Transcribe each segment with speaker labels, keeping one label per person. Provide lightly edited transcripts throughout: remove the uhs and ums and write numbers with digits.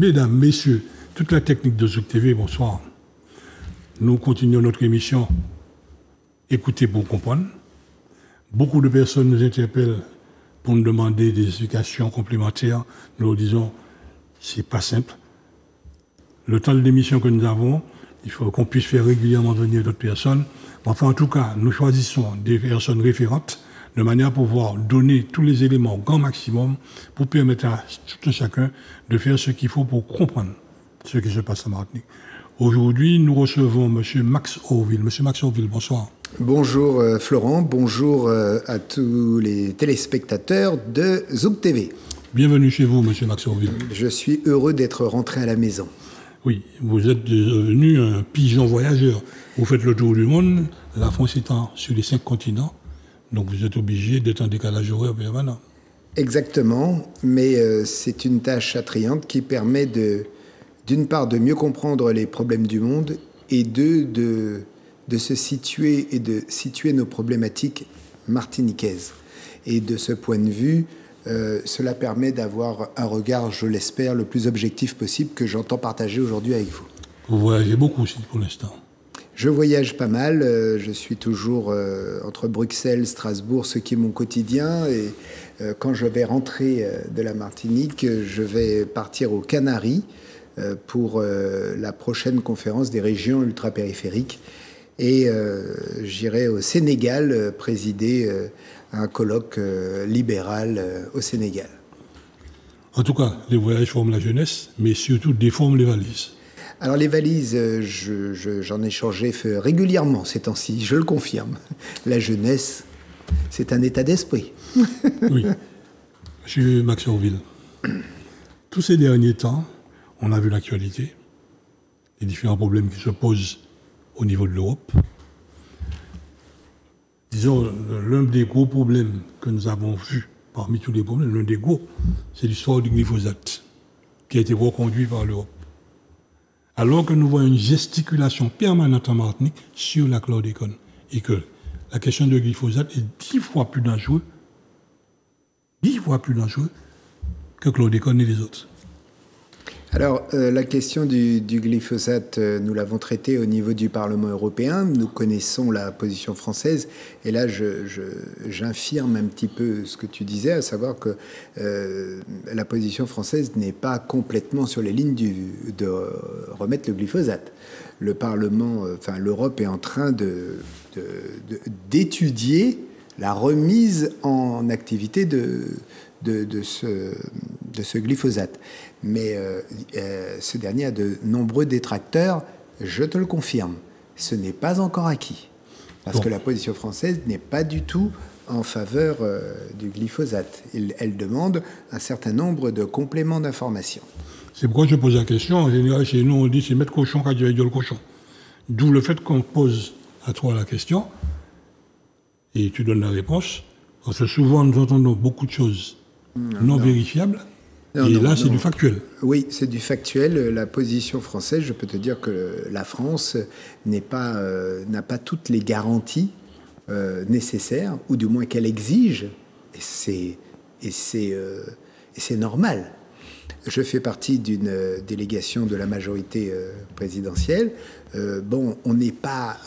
Speaker 1: Mesdames, Messieurs, toute la technique de Zouk TV, bonsoir. Nous continuons notre émission Écoutez pour comprendre. Beaucoup de personnes nous interpellent pour nous demander des explications complémentaires. Nous leur disons, c'est pas simple. Le temps de l'émission que nous avons, il faut qu'on puisse faire régulièrement venir d'autres personnes. Enfin, en tout cas, nous choisissons des personnes référentes de manière à pouvoir donner tous les éléments au grand maximum pour permettre à tout un chacun de faire ce qu'il faut pour comprendre ce qui se passe en Martinique. Aujourd'hui, nous recevons M. Max Orville. M. Max Orville, bonsoir.
Speaker 2: Bonjour Florent, bonjour à tous les téléspectateurs de Zouk TV.
Speaker 1: Bienvenue chez vous, M. Max Orville.
Speaker 2: Je suis heureux d'être rentré à la maison.
Speaker 1: Oui, vous êtes devenu un pigeon voyageur. Vous faites le tour du monde, la France étant sur les 5 continents, donc vous êtes obligé d'être en décalage horaire permanent.
Speaker 2: Exactement, mais c'est une tâche attrayante qui permet d'une part de mieux comprendre les problèmes du monde et de se situer et de situer nos problématiques martiniquaises. Et de ce point de vue, cela permet d'avoir un regard, je l'espère, le plus objectif possible que j'entends partager aujourd'hui avec vous.
Speaker 1: Vous voyagez beaucoup aussi pour l'instant.
Speaker 2: Je voyage pas mal, je suis toujours entre Bruxelles, Strasbourg, ce qui est mon quotidien. Et quand je vais rentrer de la Martinique, je vais partir aux Canaries pour la prochaine conférence des régions ultrapériphériques. Et j'irai au Sénégal présider un colloque libéral au Sénégal.
Speaker 1: En tout cas, les voyages forment la jeunesse, mais surtout déforment les valises.
Speaker 2: Alors les valises, j'en ai changé régulièrement ces temps-ci, je le confirme. La jeunesse, c'est un état d'esprit.
Speaker 1: Oui. Monsieur Max Orville, tous ces derniers temps, on a vu l'actualité, les différents problèmes qui se posent au niveau de l'Europe. Disons, l'un des gros problèmes que nous avons vus, parmi tous les problèmes, l'un des gros, c'est l'histoire du glyphosate, qui a été reconduit par l'Europe. Alors que nous voyons une gesticulation permanente en Martinique sur la chlordécone, et que la question du glyphosate est 10 fois plus dangereux que chlordécone et les autres.
Speaker 2: Alors, la question du glyphosate, nous l'avons traitée au niveau du Parlement européen. Nous connaissons la position française. Et là, j'infirme un petit peu ce que tu disais, à savoir que la position française n'est pas complètement sur les lignes de remettre le glyphosate. Le Parlement, l'Europe est en train d'étudier la remise en activité de ce glyphosate. Mais ce dernier a de nombreux détracteurs, je te le confirme. Ce n'est pas encore acquis. Parce que la position française n'est pas du tout en faveur du glyphosate. Elle demande un certain nombre de compléments d'information.
Speaker 1: C'est pourquoi je pose la question. En général, chez nous, on dit c'est mettre cochon qui a dit le cochon. D'où le fait qu'on pose à toi la question et tu donnes la réponse. Parce que souvent, nous entendons beaucoup de choses non vérifiables. C'est du factuel.
Speaker 2: Oui, c'est du factuel. La position française, je peux te dire que la France n'a pas toutes les garanties nécessaires, ou du moins qu'elle exige, et c'est normal. Je fais partie d'une délégation de la majorité présidentielle. On n'est pas...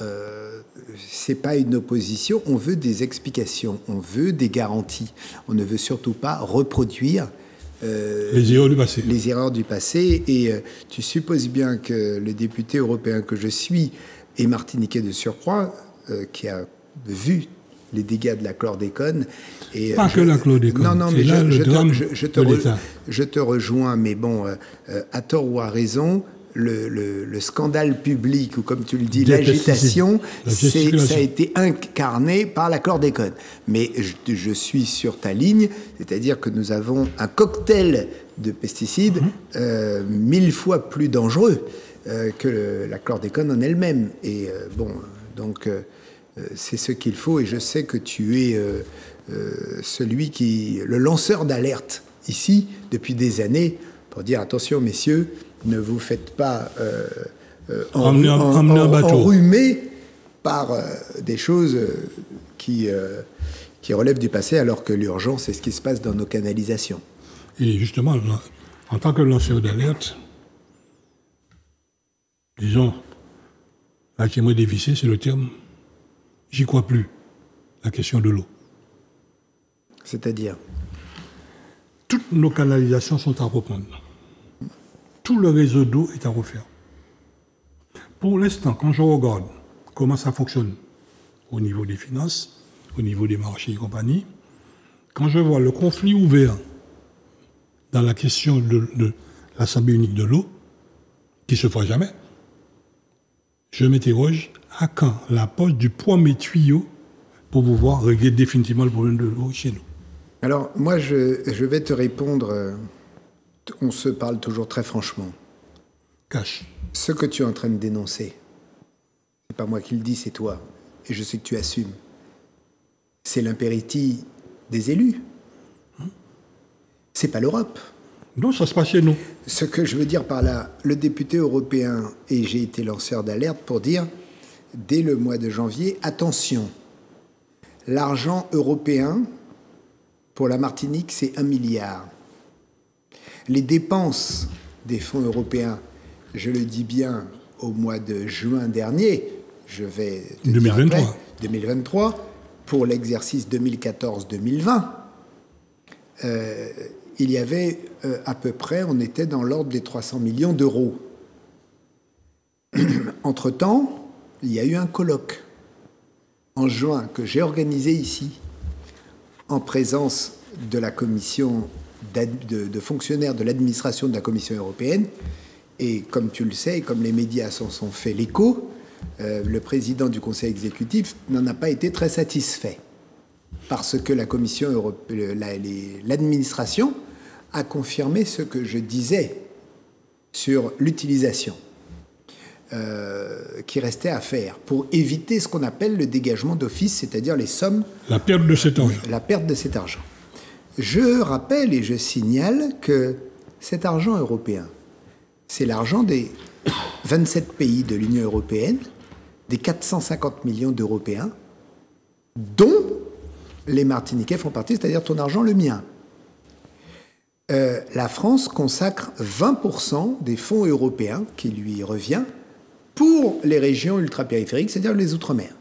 Speaker 2: c'est pas une opposition. On veut des explications, on veut des garanties. On ne veut surtout pas reproduire
Speaker 1: les erreurs du passé.
Speaker 2: Les erreurs du passé. Et tu supposes bien que le député européen que je suis est martiniquais de surcroît, qui a vu les dégâts de la chlordécone. Et
Speaker 1: pas que la chlordécone.
Speaker 2: Non, mais je te rejoins, mais bon, à tort ou à raison, le scandale public, ou comme tu le dis, l'agitation, ça a été incarné par la chlordécone. Mais je suis sur ta ligne, c'est-à-dire que nous avons un cocktail de pesticides 1000 fois plus dangereux que la chlordécone en elle-même. Et c'est ce qu'il faut, et je sais que tu es le lanceur d'alerte ici depuis des années pour dire attention messieurs, ne vous faites pas enrhumer par des choses qui relèvent du passé, alors que l'urgence, c'est ce qui se passe dans nos canalisations.
Speaker 1: Et justement, en tant que lanceur d'alerte, disons, là qui est dévissé, c'est le terme, j'y crois plus, la question de l'eau.
Speaker 2: C'est-à-dire?
Speaker 1: Toutes nos canalisations sont à reprendre. Tout le réseau d'eau est à refaire. Pour l'instant, quand je regarde comment ça fonctionne au niveau des finances, au niveau des marchés et compagnie, quand je vois le conflit ouvert dans la question de l'Assemblée unique de l'eau, qui ne se fera jamais, je m'interroge à quand la pose du premier tuyau pour pouvoir régler définitivement le problème de l'eau chez nous.
Speaker 2: Alors, moi, je vais te répondre. On se parle toujours très franchement.
Speaker 1: Cache.
Speaker 2: Ce que tu es en train de dénoncer, c'est pas moi qui le dis, c'est toi. Et je sais que tu assumes. C'est l'impéritie des élus. C'est pas l'Europe.
Speaker 1: Non, ça se passe chez nous.
Speaker 2: Ce que je veux dire par là, le député européen, et j'ai été lanceur d'alerte pour dire, dès le mois de janvier, attention, l'argent européen pour la Martinique, c'est 1 milliard. Les dépenses des fonds européens, je le dis bien, au mois de juin dernier, je vais te
Speaker 1: 2023.
Speaker 2: dire après, 2023, pour l'exercice 2014-2020, il y avait à peu près, on était dans l'ordre des 300 millions d'euros. Entre-temps, il y a eu un colloque en juin que j'ai organisé ici, en présence de la commission de fonctionnaires de l'administration de la Commission européenne. Et comme tu le sais, et comme les médias s'en sont fait l'écho, le président du Conseil exécutif n'en a pas été très satisfait. Parce que la Commission européenne, l'administration a confirmé ce que je disais sur l'utilisation qui restait à faire pour éviter ce qu'on appelle le dégagement d'office, c'est-à-dire les sommes...
Speaker 1: La perte de cet argent.
Speaker 2: La perte de cet argent. Je rappelle et je signale que cet argent européen, c'est l'argent des 27 pays de l'Union européenne, des 450 millions d'Européens, dont les Martiniquais font partie, c'est-à-dire ton argent, le mien. La France consacre 20% des fonds européens qui lui revient pour les régions ultrapériphériques, c'est-à-dire les Outre-mer.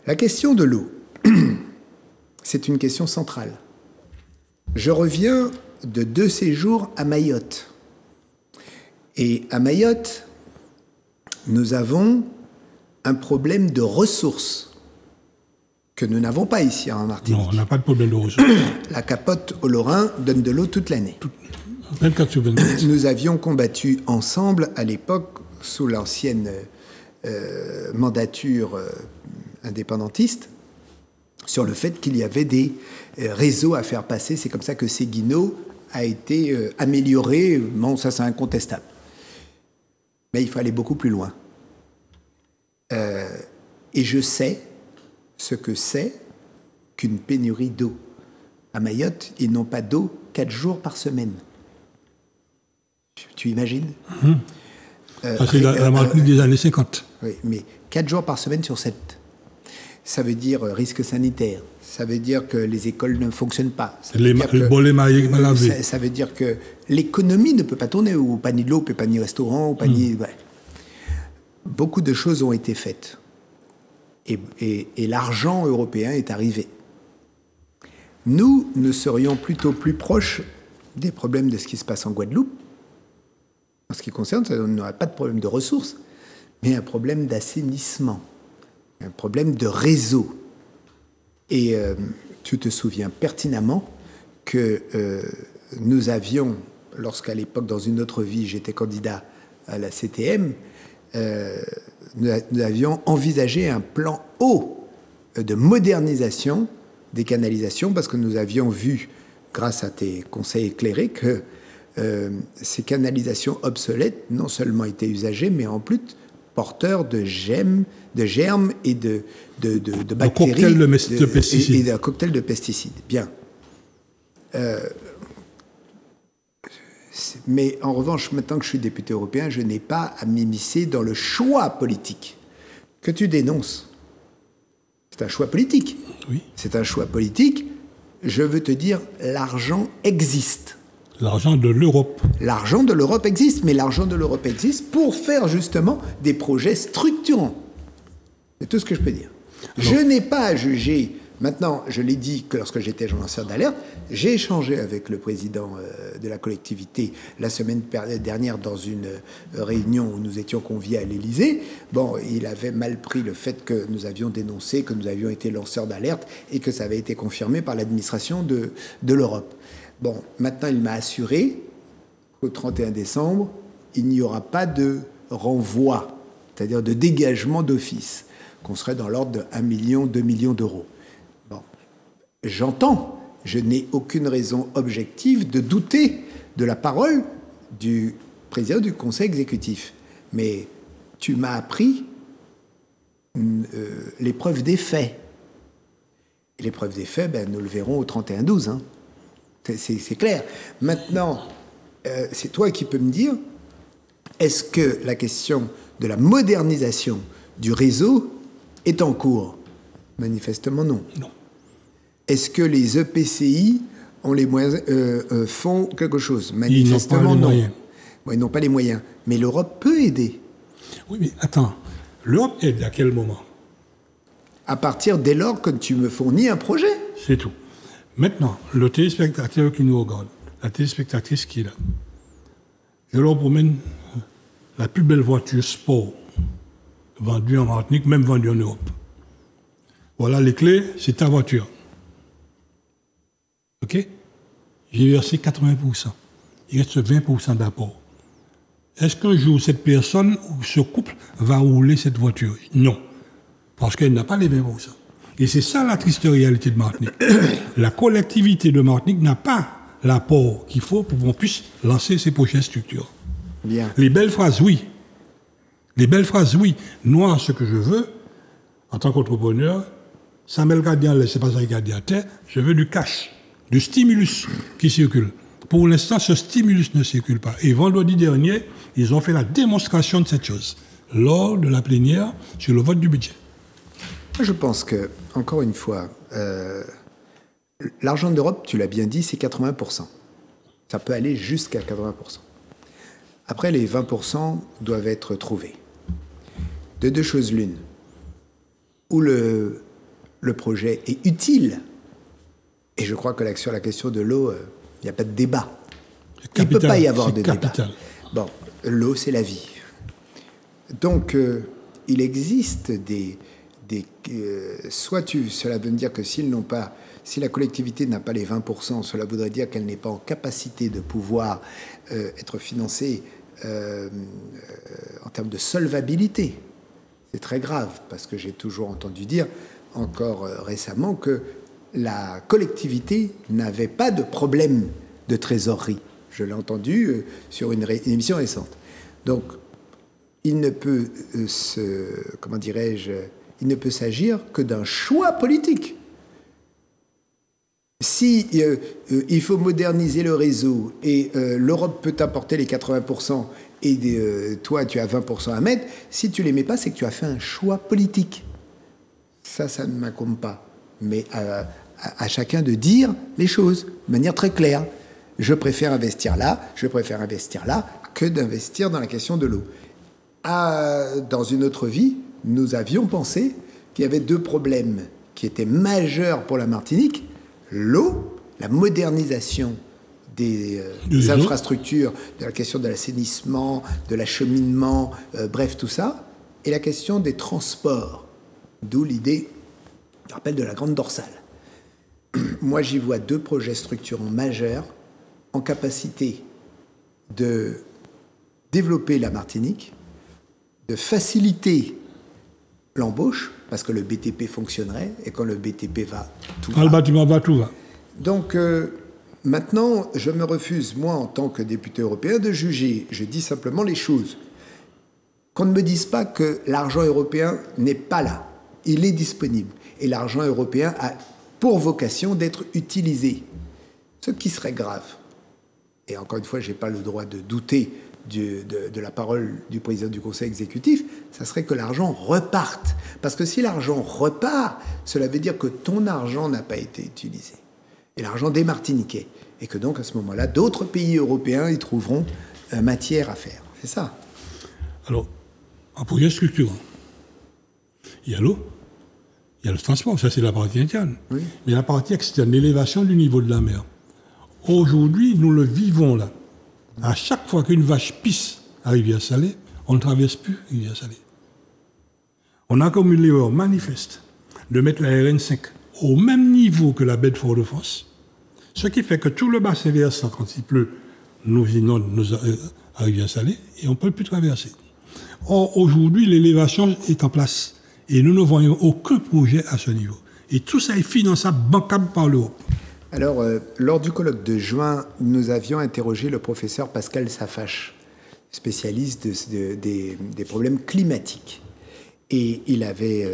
Speaker 2: La question de l'eau, c'est une question centrale. Je reviens de 2 séjours à Mayotte. Et à Mayotte, nous avons un problème de ressources que nous n'avons pas ici en Martinique.
Speaker 1: Non, on n'a pas de problème de ressources.
Speaker 2: La capote au Lorrain donne de l'eau toute l'année.
Speaker 1: 24 sur 24.
Speaker 2: Nous avions combattu ensemble à l'époque, sous l'ancienne mandature indépendantiste, sur le fait qu'il y avait des réseaux à faire passer. C'est comme ça que Séguineau a été amélioré. Bon, ça c'est incontestable. Mais il faut aller beaucoup plus loin. Et je sais ce que c'est qu'une pénurie d'eau. À Mayotte, ils n'ont pas d'eau 4 jours par semaine. Tu imagines?
Speaker 1: Ça, c'est la Martinique des années 50.
Speaker 2: Oui, mais 4 jours par semaine sur 7. Ça veut dire risque sanitaire. Ça veut dire que les écoles ne fonctionnent pas. Ça veut dire que, ça veut dire que l'économie ne peut pas tourner. Ou pas ni de l'eau, pas ni restaurant, ou pas ni... Ouais. Beaucoup de choses ont été faites. Et l'argent européen est arrivé. Nous serions plutôt plus proches des problèmes de ce qui se passe en Guadeloupe. En ce qui concerne, on n'aurait pas de problème de ressources, mais un problème d'assainissement, un problème de réseau. Et tu te souviens pertinemment que nous avions, lorsqu'à l'époque, dans une autre vie, j'étais candidat à la CTM, nous avions envisagé un plan eau de modernisation des canalisations, parce que nous avions vu, grâce à tes conseils éclairés, que ces canalisations obsolètes non seulement étaient usagées, mais en plus porteurs de germes et de bactéries.
Speaker 1: Un cocktail de pesticides.
Speaker 2: Et d'un cocktail de pesticides. Bien. Mais en revanche, maintenant que je suis député européen, je n'ai pas à m'immiscer dans le choix politique que tu dénonces. C'est un choix politique.
Speaker 1: Oui.
Speaker 2: C'est un choix politique. Je veux te dire, l'argent existe.
Speaker 1: L'argent de l'Europe.
Speaker 2: L'argent de l'Europe existe, mais l'argent de l'Europe existe pour faire justement des projets structurants. C'est tout ce que je peux dire. Je n'ai pas à juger. Maintenant, je l'ai dit que lorsque j'étais lanceur d'alerte, j'ai échangé avec le président de la collectivité la semaine dernière dans une réunion où nous étions conviés à l'Élysée. Bon, il avait mal pris le fait que nous avions dénoncé, que nous avions été lanceurs d'alerte et que ça avait été confirmé par l'administration de l'Europe. Bon, maintenant, il m'a assuré qu'au 31 décembre, il n'y aura pas de renvoi, c'est-à-dire de dégagement d'office, qu'on serait dans l'ordre de 1 million, 2 millions d'euros. J'entends, je n'ai aucune raison objective de douter de la parole du président du Conseil exécutif. Mais tu m'as appris l'épreuve des faits. Et l'épreuve des faits, nous le verrons au 31-12. Hein. C'est clair. Maintenant, c'est toi qui peux me dire, est-ce que la question de la modernisation du réseau est en cours? Manifestement non.
Speaker 1: Non.
Speaker 2: Est-ce que les EPCI ont les moyens, font quelque chose? Manifestement, non. Ils n'ont pas les moyens. Mais l'Europe peut aider.
Speaker 1: Oui, mais attends. L'Europe aide à quel moment?
Speaker 2: À partir dès lors que tu me fournis un projet.
Speaker 1: C'est tout. Maintenant, le téléspectateur qui nous regarde, la téléspectatrice qui est là, je leur promène la plus belle voiture sport vendue en Martinique, même vendue en Europe. Voilà les clés, c'est ta voiture. OK? J'ai versé 80%. Il reste 20% d'apport. Est-ce qu'un jour, cette personne ou ce couple va rouler cette voiture? Non. Parce qu'elle n'a pas les 20%. Et c'est ça la triste réalité de Martinique. La collectivité de Martinique n'a pas l'apport qu'il faut pour qu'on puisse lancer ces projets structurants.
Speaker 2: Bien.
Speaker 1: Les belles phrases, oui. Les belles phrases, oui. Moi, ce que je veux, en tant qu'entrepreneur, ça met le gardien là, c'est pas ça le gardien à terre, je veux du cash. Du stimulus qui circule. Pour l'instant, ce stimulus ne circule pas. Et vendredi dernier, ils ont fait la démonstration de cette chose lors de la plénière sur le vote du budget.
Speaker 2: Je pense que, encore une fois, l'argent d'Europe, tu l'as bien dit, c'est 80%. Ça peut aller jusqu'à 80%. Après, les 20% doivent être trouvés. De deux choses l'une. Ou le projet est utile. Et je crois que sur la question de l'eau, il n'y a pas de débat. Il ne peut pas y avoir de débat. Bon, l'eau, c'est la vie. Donc, il existe cela veut dire que si la collectivité n'a pas les 20%, cela voudrait dire qu'elle n'est pas en capacité de pouvoir être financée en termes de solvabilité. C'est très grave, parce que j'ai toujours entendu dire, encore récemment, que la collectivité n'avait pas de problème de trésorerie. Je l'ai entendu sur une émission récente. Donc, il ne peut il ne peut s'agir que d'un choix politique. Si il faut moderniser le réseau et l'Europe peut t'apporter les 80% et toi tu as 20% à mettre, si tu les mets pas, c'est que tu as fait un choix politique. Ça ne m'incombe pas. Mais à chacun de dire les choses de manière très claire. Je préfère investir là que d'investir dans la question de l'eau. Dans une autre vie, nous avions pensé qu'il y avait deux problèmes qui étaient majeurs pour la Martinique. L'eau, la modernisation des infrastructures, de la question de l'assainissement, de l'acheminement, bref, tout ça, et la question des transports. D'où l'idée, je rappelle, de la grande dorsale. Moi, j'y vois deux projets structurants majeurs en capacité de développer la Martinique, de faciliter l'embauche, parce que le BTP fonctionnerait, et quand le BTP va, tout va.
Speaker 1: Le bâtiment va, tout va.
Speaker 2: Donc, maintenant, je me refuse, moi, en tant que député européen, de juger. Je dis simplement les choses. Qu'on ne me dise pas que l'argent européen n'est pas là. Il est disponible. Et l'argent européen a pour vocation d'être utilisé. Ce qui serait grave. Et encore une fois, je n'ai pas le droit de douter de la parole du président du Conseil exécutif, ça serait que l'argent reparte. Parce que si l'argent repart, cela veut dire que ton argent n'a pas été utilisé. Et l'argent des Martiniquais. Et que donc, à ce moment-là, d'autres pays européens y trouveront matière à faire. C'est ça.
Speaker 1: Alors, en projet structurant, il y a l'eau, il y a le transport, ça c'est la partie interne.
Speaker 2: Oui.
Speaker 1: Mais la partie externe, l'élévation du niveau de la mer. Aujourd'hui, nous le vivons là. À chaque fois qu'une vache pisse à Rivière-Salée, on ne traverse plus Rivière-Salée. On a comme une erreur manifeste de mettre la RN5 au même niveau que la baie de Fort-de-France, ce qui fait que tout le bassin versant, quand il pleut, nous inonde à Rivière-Salée et on ne peut plus traverser. Or, aujourd'hui, l'élévation est en place et nous ne voyons aucun projet à ce niveau. Et tout ça est finançable, bancable par l'Europe.
Speaker 2: Alors, lors du colloque de juin, nous avions interrogé le professeur Pascal Safache, spécialiste des problèmes climatiques. Et il avait,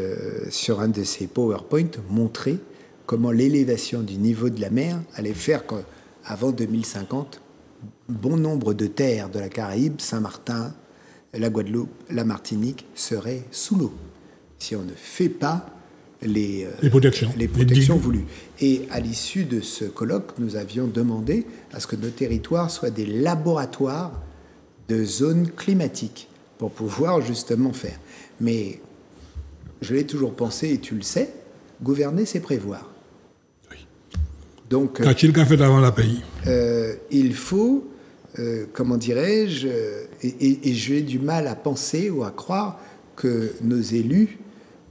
Speaker 2: sur un de ses PowerPoint, montré comment l'élévation du niveau de la mer allait faire qu'avant 2050, bon nombre de terres de la Caraïbe, Saint-Martin, la Guadeloupe, la Martinique, seraient sous l'eau, si on ne fait pas les protections voulues. Et à l'issue de ce colloque, nous avions demandé à ce que nos territoires soient des laboratoires de zones climatiques pour pouvoir justement faire. Mais je l'ai toujours pensé, et tu le sais, gouverner, c'est prévoir.
Speaker 1: Oui.
Speaker 2: Donc,
Speaker 1: qu'a-t-il qu'à faire avant la pays
Speaker 2: il faut, comment dirais-je, et j'ai du mal à penser ou à croire que nos élus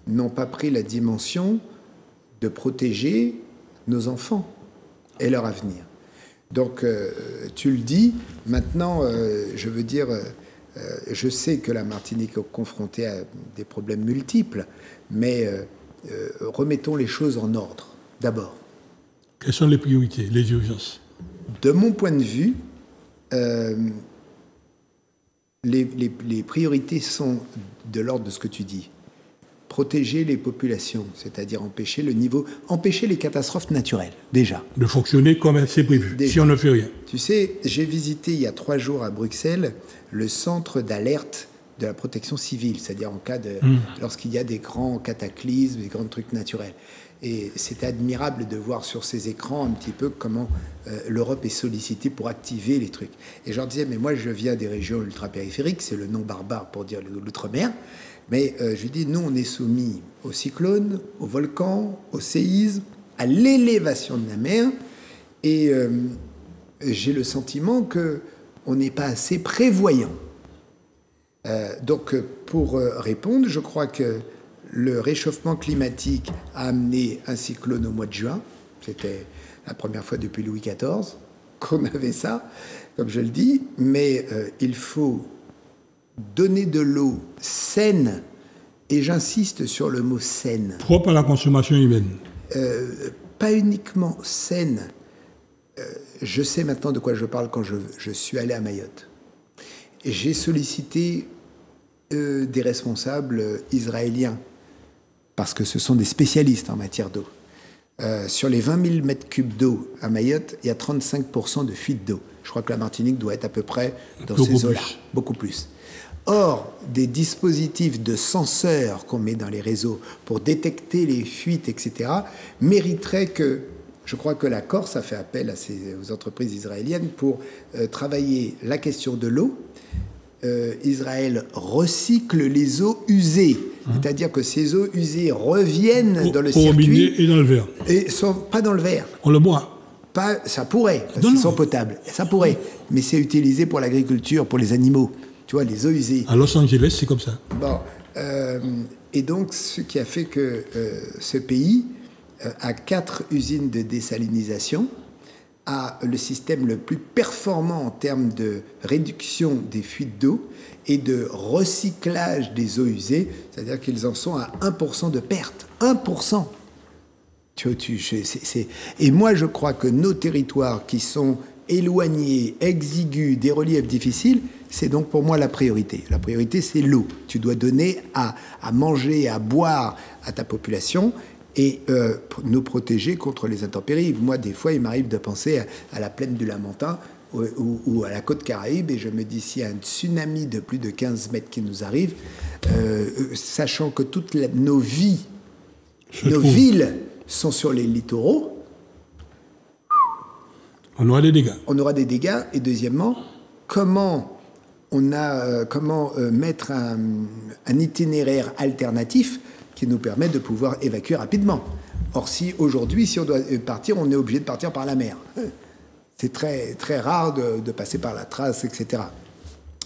Speaker 2: n'ont pas pris la dimension de protéger nos enfants et leur avenir. Donc, tu le dis, maintenant, je veux dire, je sais que la Martinique est confrontée à des problèmes multiples, mais remettons les choses en ordre, d'abord.
Speaker 1: Quelles sont les priorités, les urgences?
Speaker 2: De mon point de vue, les priorités sont de l'ordre de ce que tu dis. Protéger les populations, c'est-à-dire empêcher les catastrophes naturelles, déjà.
Speaker 1: De fonctionner comme c'est prévu, déjà. Si on ne fait rien.
Speaker 2: Tu sais, j'ai visité il y a 3 jours à Bruxelles le centre d'alerte de la protection civile, c'est-à-dire en cas de, lorsqu'il y a des grands cataclysmes, des grands trucs naturels. Et c'était admirable de voir sur ces écrans un petit peu comment l'Europe est sollicitée pour activer les trucs. Et je leur disais, mais moi je viens des régions ultra-périphériques, c'est le nom barbare pour dire l'outre-mer, mais je lui dis, nous on est soumis aux cyclones, aux volcans, aux séismes, à l'élévation de la mer, et j'ai le sentiment qu'on n'est pas assez prévoyant. Donc pour répondre, je crois que le réchauffement climatique a amené un cyclone au mois de juin. C'était la première fois depuis Louis XIV qu'on avait ça, comme je le dis. Mais il faut donner de l'eau saine, et j'insiste sur le mot saine.
Speaker 1: Propre à la consommation humaine.
Speaker 2: Pas uniquement saine. Je sais maintenant de quoi je parle quand je suis allé à Mayotte. Et j'ai sollicité des responsables israéliens, parce que ce sont des spécialistes en matière d'eau. Sur les 20 000 mètres cubes d'eau à Mayotte, il y a 35% de fuite d'eau. Je crois que la Martinique doit être à peu près dans ces eaux-là, beaucoup plus. Or, des dispositifs de senseurs qu'on met dans les réseaux pour détecter les fuites, etc., mériteraient que, je crois que la Corse a fait appel aux entreprises israéliennes pour travailler la question de l'eau. Israël recycle les eaux usées, c'est-à-dire que ces eaux usées reviennent dans le circuit
Speaker 1: et dans le verre.
Speaker 2: Et sont pas dans le verre.
Speaker 1: On le boit.
Speaker 2: Pas, ça pourrait, parce qu'ils sont potables. Ça pourrait, mais c'est utilisé pour l'agriculture, pour les animaux. Tu vois, les eaux usées.
Speaker 1: À Los Angeles, c'est comme ça.
Speaker 2: Bon, et donc ce qui a fait que ce pays a 4 usines de désalinisation, a le système le plus performant en termes de réduction des fuites d'eau et de recyclage des eaux usées, c'est-à-dire qu'ils en sont à 1% de perte. 1%. Et moi, je crois que nos territoires qui sont éloignés, exigus, des reliefs difficiles, c'est donc pour moi la priorité. La priorité, c'est l'eau. Tu dois donner à manger, à boire à ta population et nous protéger contre les intempéries. Moi, des fois, il m'arrive de penser à la plaine du Lamentin ou à la côte Caraïbe, et je me dis, s'il y a un tsunami de plus de 15 mètres qui nous arrive, sachant que toutes nos villes sont sur les littoraux,
Speaker 1: On aura des dégâts.
Speaker 2: On aura des dégâts. Et deuxièmement, comment mettre un itinéraire alternatif qui nous permet de pouvoir évacuer rapidement. Or, si aujourd'hui, si on doit partir, on est obligé de partir par la mer. C'est très, très rare de passer par la Thrace, etc.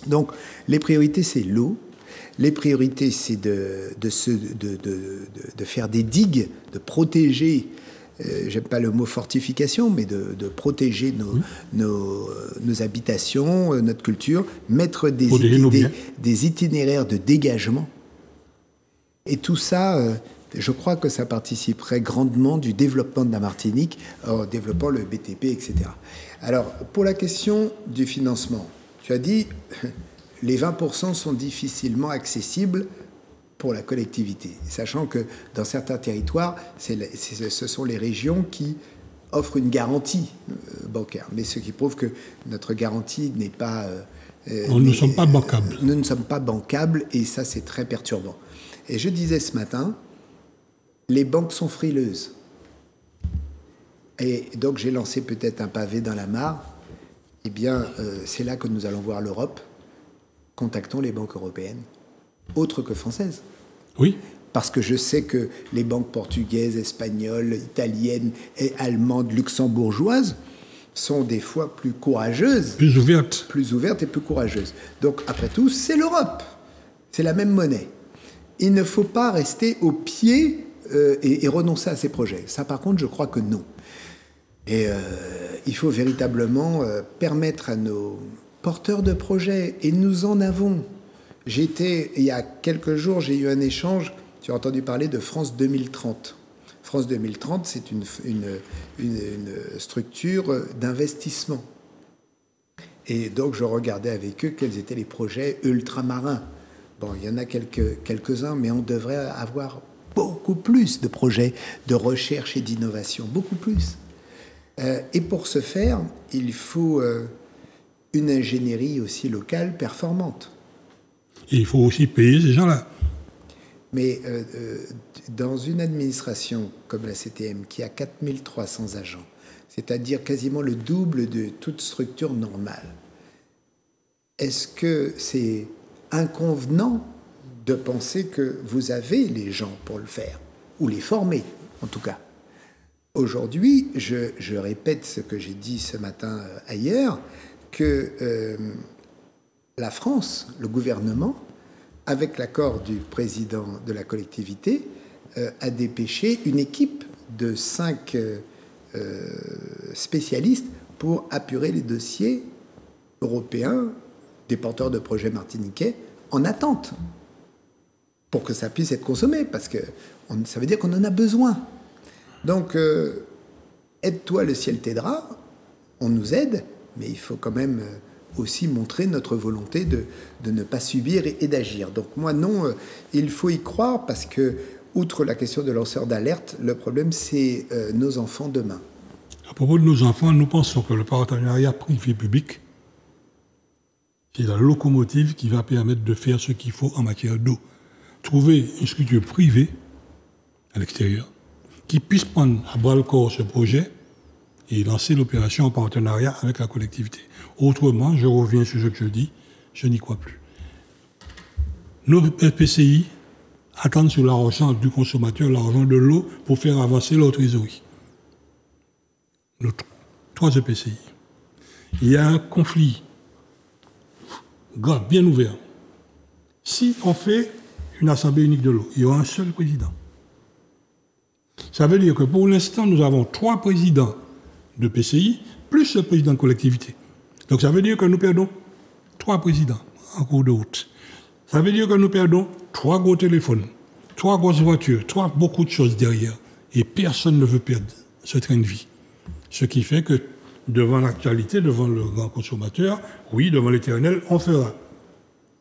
Speaker 2: Donc, les priorités, c'est l'eau. Les priorités, c'est de faire des digues, de protéger, j'aime pas le mot fortification, mais de protéger nos habitations, notre culture, mettre des itinéraires de dégagement. Et tout ça, je crois que ça participerait grandement du développement de la Martinique, en développant le BTP, etc. Alors, pour la question du financement, tu as dit, les 20% sont difficilement accessibles pour la collectivité, sachant que dans certains territoires, ce sont les régions qui offrent une garantie bancaire, mais ce qui prouve que notre garantie n'est pas...
Speaker 1: nous ne sommes pas bancables.
Speaker 2: Nous ne sommes pas bancables, et ça, c'est très perturbant. Et je disais ce matin, les banques sont frileuses. Et donc, j'ai lancé peut-être un pavé dans la mare. Eh bien, c'est là que nous allons voir l'Europe. Contactons les banques européennes, autres que françaises.
Speaker 1: Oui.
Speaker 2: Parce que je sais que les banques portugaises, espagnoles, italiennes et allemandes, luxembourgeoises sont des fois plus courageuses.
Speaker 1: Plus ouvertes.
Speaker 2: Plus ouvertes et plus courageuses. Donc, après tout, c'est l'Europe. C'est la même monnaie. Il ne faut pas rester au pied et renoncer à ces projets. Ça, par contre, je crois que non. Et il faut véritablement permettre à nos porteurs de projets, et nous en avons. Il y a quelques jours, j'ai eu un échange, tu as entendu parler de France 2030. France 2030, c'est une structure d'investissement. Et donc, je regardais avec eux quels étaient les projets ultramarins. Bon, il y en a quelques-uns, mais on devrait avoir beaucoup plus de projets de recherche et d'innovation, beaucoup plus. Et pour ce faire, il faut une ingénierie aussi locale performante.
Speaker 1: Et il faut aussi payer ces gens-là.
Speaker 2: Mais dans une administration comme la CTM, qui a 4300 agents, c'est-à-dire quasiment le double de toute structure normale, est-ce que c'est inconvenant de penser que vous avez les gens pour le faire, ou les former, en tout cas? Aujourd'hui, je répète ce que j'ai dit ce matin ailleurs, que la France, le gouvernement, avec l'accord du président de la collectivité, a dépêché une équipe de 5 spécialistes pour apurer les dossiers européens des porteurs de projets martiniquais en attente, pour que ça puisse être consommé, parce que ça veut dire qu'on en a besoin. Donc, aide-toi, le ciel t'aidera, on nous aide, mais il faut quand même aussi montrer notre volonté de ne pas subir et d'agir. Donc moi, non, il faut y croire, parce que, outre la question de lanceurs d'alerte, le problème, c'est nos enfants demain.
Speaker 1: À propos de nos enfants, nous pensons que le partenariat privé-public, c'est la locomotive qui va permettre de faire ce qu'il faut en matière d'eau. Trouver une structure privée à l'extérieur qui puisse prendre à bras-le-corps ce projet et lancer l'opération en partenariat avec la collectivité. Autrement, je reviens sur ce que je dis, je n'y crois plus. Nos PCI attendent sur l'argent du consommateur, l'argent de l'eau, pour faire avancer leur trésorerie. Nos 3 EPCI. Il y a un conflit grave, bien ouvert. Si on fait une assemblée unique de l'eau, il y aura un seul président. Ça veut dire que pour l'instant, nous avons 3 présidents de PCI, plus le président de collectivité. Donc ça veut dire que nous perdons 3 présidents en cours de route. Ça veut dire que nous perdons 3 gros téléphones, 3 grosses voitures, beaucoup de choses derrière. Et personne ne veut perdre ce train de vie. Ce qui fait que devant l'actualité, devant le grand consommateur, oui, devant l'éternel, on fera.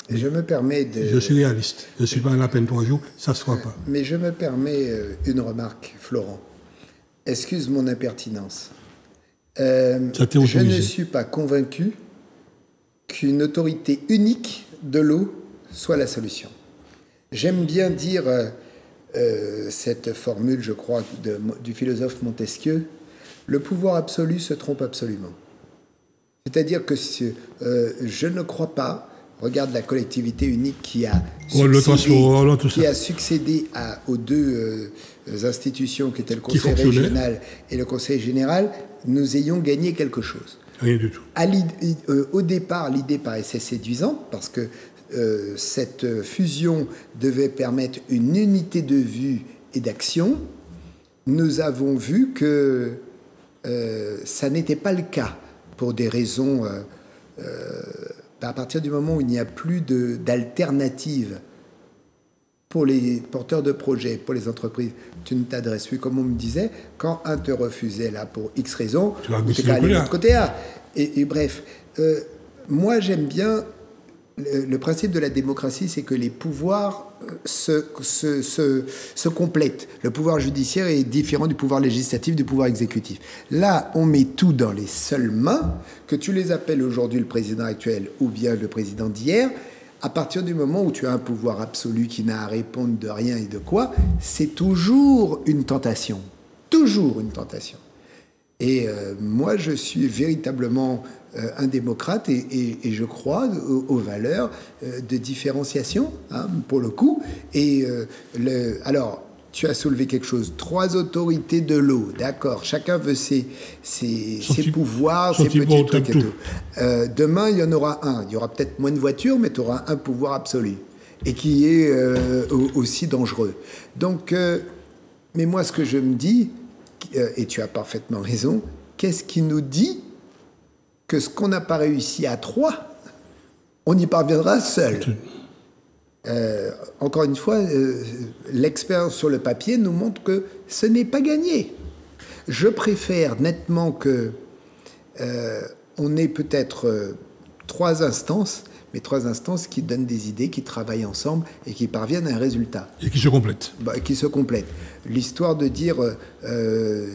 Speaker 2: Je me permets de...
Speaker 1: Je suis réaliste. Je ne suis pas à la peine 3 jours, ça ne se fera pas.
Speaker 2: Mais je me permets une remarque, Florent. Excuse mon impertinence. Je ne suis pas convaincu qu'une autorité unique de l'eau soit la solution. J'aime bien dire cette formule, je crois, du philosophe Montesquieu: le pouvoir absolu se trompe absolument. C'est-à-dire que je ne crois pas, regarde la collectivité unique qui a succédé aux deux institutions qui étaient le Conseil régional et le Conseil général, nous ayons gagné quelque chose.
Speaker 1: Rien du tout.
Speaker 2: Au départ, l'idée paraissait séduisante parce que cette fusion devait permettre une unité de vue et d'action. Nous avons vu que ça n'était pas le cas pour des raisons... à partir du moment où il n'y a plus d'alternative pour les porteurs de projets, pour les entreprises, tu ne t'adresses plus, comme on me disait, quand un te refusait là pour X raisons, tu vas aller de l'autre côté A. Et bref, moi j'aime bien le principe de la démocratie, c'est que les pouvoirs se complètent. Le pouvoir judiciaire est différent du pouvoir législatif, du pouvoir exécutif. Là, on met tout dans les seules mains, que tu les appelles aujourd'hui le président actuel ou bien le président d'hier. À partir du moment où tu as un pouvoir absolu qui n'a à répondre de rien et de quoi, c'est toujours une tentation. Toujours une tentation. Et moi, je suis véritablement un démocrate et je crois aux valeurs de différenciation, hein, pour le coup. Et alors, tu as soulevé quelque chose. 3 autorités de l'eau, d'accord. Chacun veut ses pouvoirs, ses petits trucs et tout. Demain, il y en aura un. Il y aura peut-être moins de voitures, mais tu auras un pouvoir absolu. Et qui est aussi dangereux. Donc, mais moi, ce que je me dis, et tu as parfaitement raison, qu'est-ce qui nous dit que ce qu'on n'a pas réussi à 3, on y parviendra seul? Encore une fois, l'expérience sur le papier nous montre que ce n'est pas gagné. Je préfère nettement que on ait peut-être 3 instances, mais 3 instances qui donnent des idées, qui travaillent ensemble et qui parviennent à un résultat.
Speaker 1: Et qui se complètent.
Speaker 2: Qui se complètent. L'histoire de dire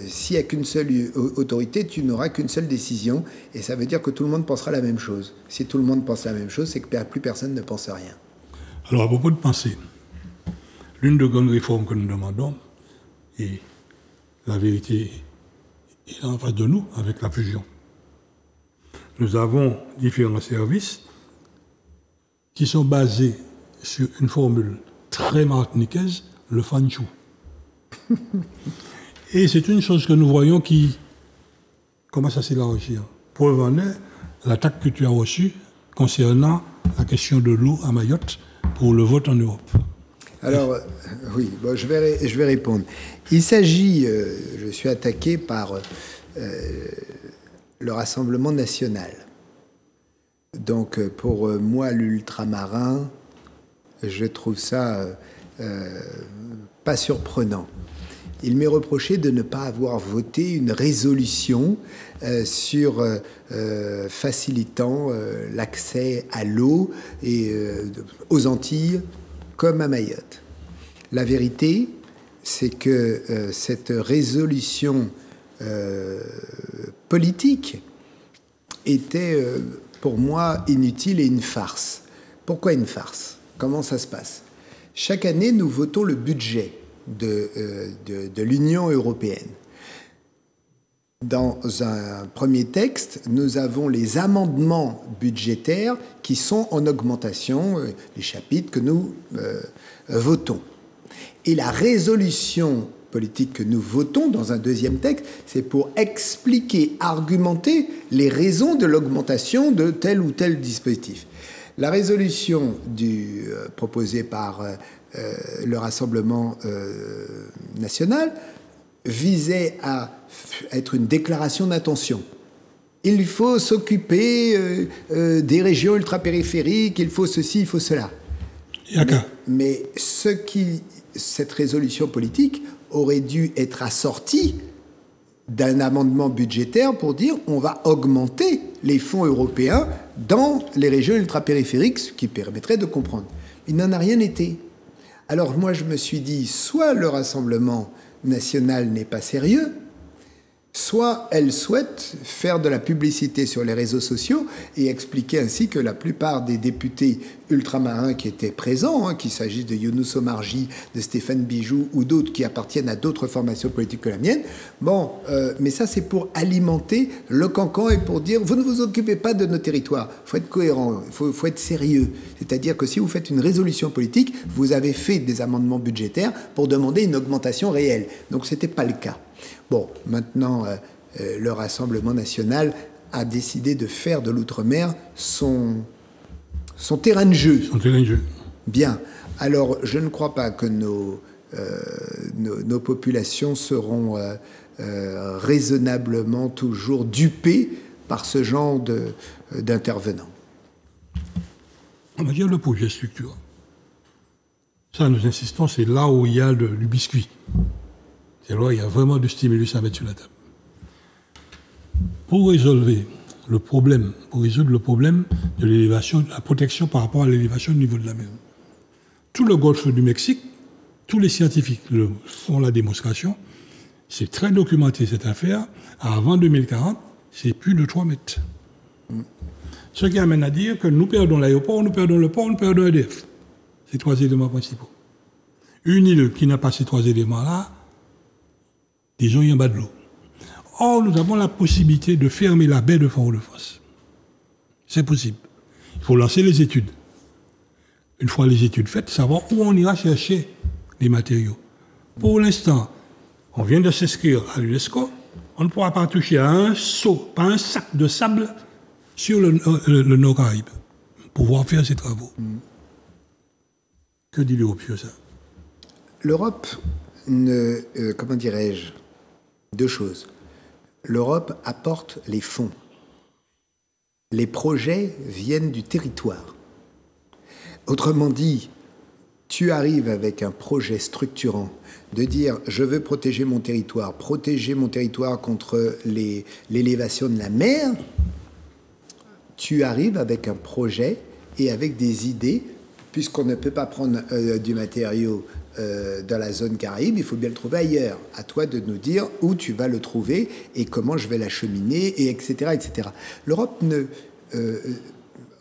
Speaker 2: s'il n'y a qu'une seule autorité, tu n'auras qu'une seule décision, et ça veut dire que tout le monde pensera la même chose. Si tout le monde pense la même chose, c'est que plus personne ne pense rien.
Speaker 1: Alors, à propos de penser, l'une des grandes réformes que nous demandons, et la vérité est en face de nous avec la fusion. Nous avons différents services qui sont basés sur une formule très martiniquaise, le fanchou. Et c'est une chose que nous voyons qui commence à s'élargir. Preuve en est l'attaque que tu as reçue concernant la question de l'eau à Mayotte pour le vote en Europe.
Speaker 2: Alors, oui, bon, je vais répondre. Il s'agit, je suis attaqué par le Rassemblement national. Donc, pour moi, l'ultramarin, je trouve ça pas surprenant. Il m'est reproché de ne pas avoir voté une résolution sur facilitant l'accès à l'eau et aux Antilles comme à Mayotte. La vérité, c'est que cette résolution politique était pour moi inutile et une farce. Pourquoi une farce? Comment ça se passe? Chaque année, nous votons le budget de l'Union européenne. Dans un premier texte, nous avons les amendements budgétaires qui sont en augmentation, les chapitres que nous votons. Et la résolution politique que nous votons dans un deuxième texte, c'est pour expliquer, argumenter les raisons de l'augmentation de tel ou tel dispositif. La résolution proposée par le Rassemblement national visait à être une déclaration d'intention. Il faut s'occuper des régions ultrapériphériques, il faut ceci, il faut cela. Mais cette résolution politique aurait dû être assortie d'un amendement budgétaire pour dire on va augmenter les fonds européens dans les régions ultrapériphériques, ce qui permettrait de comprendre. Il n'en a rien été. Alors moi je me suis dit, soit le Rassemblement national n'est pas sérieux, soit elle souhaite faire de la publicité sur les réseaux sociaux et expliquer ainsi que la plupart des députés ultramarins qui étaient présents, qu'il s'agisse de Younous Omarjee, de Stéphane Bijou ou d'autres qui appartiennent à d'autres formations politiques que la mienne, mais ça c'est pour alimenter le cancan et pour dire vous ne vous occupez pas de nos territoires. Il faut être cohérent, il faut être sérieux. C'est-à-dire que si vous faites une résolution politique, vous avez fait des amendements budgétaires pour demander une augmentation réelle. Donc ce n'était pas le cas. Bon, maintenant, le Rassemblement national a décidé de faire de l'outre-mer son terrain de jeu.
Speaker 1: Son terrain de jeu.
Speaker 2: Bien. Alors, je ne crois pas que nos populations seront raisonnablement toujours dupées par ce genre d'intervenants.
Speaker 1: On va dire le projet structure. Ça, nous insistons, c'est là où il y a du biscuit. C'est là où il y a vraiment du stimulus à mettre sur la table. Pour résoudre le problème de l'élévation, de la protection par rapport à l'élévation du niveau de la mer, tout le golfe du Mexique, tous les scientifiques font la démonstration, c'est très documenté cette affaire, avant 2040, c'est plus de 3 mètres. Ce qui amène à dire que nous perdons l'aéroport, nous perdons le port, nous perdons EDF. Ces 3 éléments principaux. Une île qui n'a pas ces 3 éléments-là, disons, il y a en bas de l'eau. Or, nous avons la possibilité de fermer la baie de Fort-de-France. C'est possible. Il faut lancer les études. Une fois les études faites, savoir où on ira chercher les matériaux. Pour l'instant, on vient de s'inscrire à l'UNESCO, on ne pourra pas toucher à un seau, pas un sac de sable sur le Nord-Caraïbe pour pouvoir faire ces travaux. Que dit l'Europe sur ça?
Speaker 2: L'Europe comment dirais-je, 2 choses. L'Europe apporte les fonds. Les projets viennent du territoire. Autrement dit, tu arrives avec un projet structurant de dire je veux protéger mon territoire contre l'élévation de la mer. Tu arrives avec un projet et avec des idées, puisqu'on ne peut pas prendre du matériau dans la zone Caraïbe, il faut bien le trouver ailleurs. À toi de nous dire où tu vas le trouver et comment je vais l'acheminer, et etc., etc. L'Europe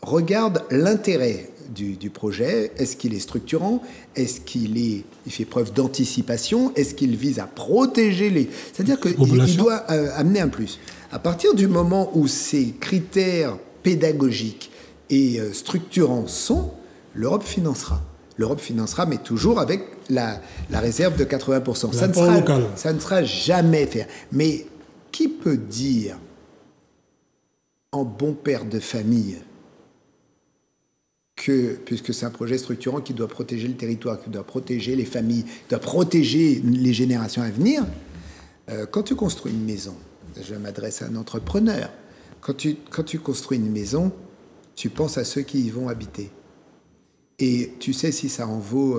Speaker 2: regarde l'intérêt du projet. Est-ce qu'il est structurant? Est-ce il fait preuve d'anticipation? Est-ce qu'il vise à protéger les... C'est-à-dire qu'il doit amener un plus. À partir du moment où ces critères pédagogiques et structurants sont, l'Europe financera. L'Europe financera, mais toujours avec la réserve de 80%. Ça ne sera jamais fait. Mais qui peut dire, en bon père de famille, que, puisque c'est un projet structurant qui doit protéger le territoire, qui doit protéger les familles, qui doit protéger les générations à venir, quand tu construis une maison, je m'adresse à un entrepreneur, quand tu construis une maison, tu penses à ceux qui y vont habiter. Et tu sais si ça en vaut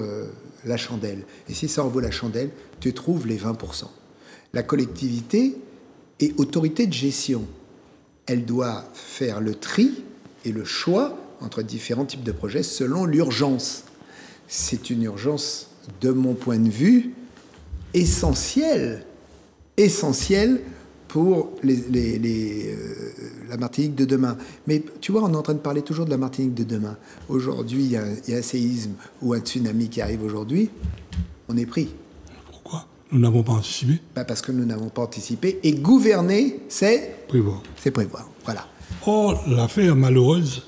Speaker 2: la chandelle. Et si ça en vaut la chandelle, tu trouves les 20%. La collectivité est autorité de gestion. Elle doit faire le tri et le choix entre différents types de projets selon l'urgence. C'est une urgence, de mon point de vue, essentielle pour la Martinique de demain. Mais tu vois, on est en train de parler toujours de la Martinique de demain. Aujourd'hui, il y a un séisme ou un tsunami qui arrive aujourd'hui, on est pris.
Speaker 1: Pourquoi? Nous n'avons pas anticipé?
Speaker 2: Parce que nous n'avons pas anticipé. Et gouverner, c'est...
Speaker 1: prévoir.
Speaker 2: C'est prévoir, voilà.
Speaker 1: Or, l'affaire malheureuse,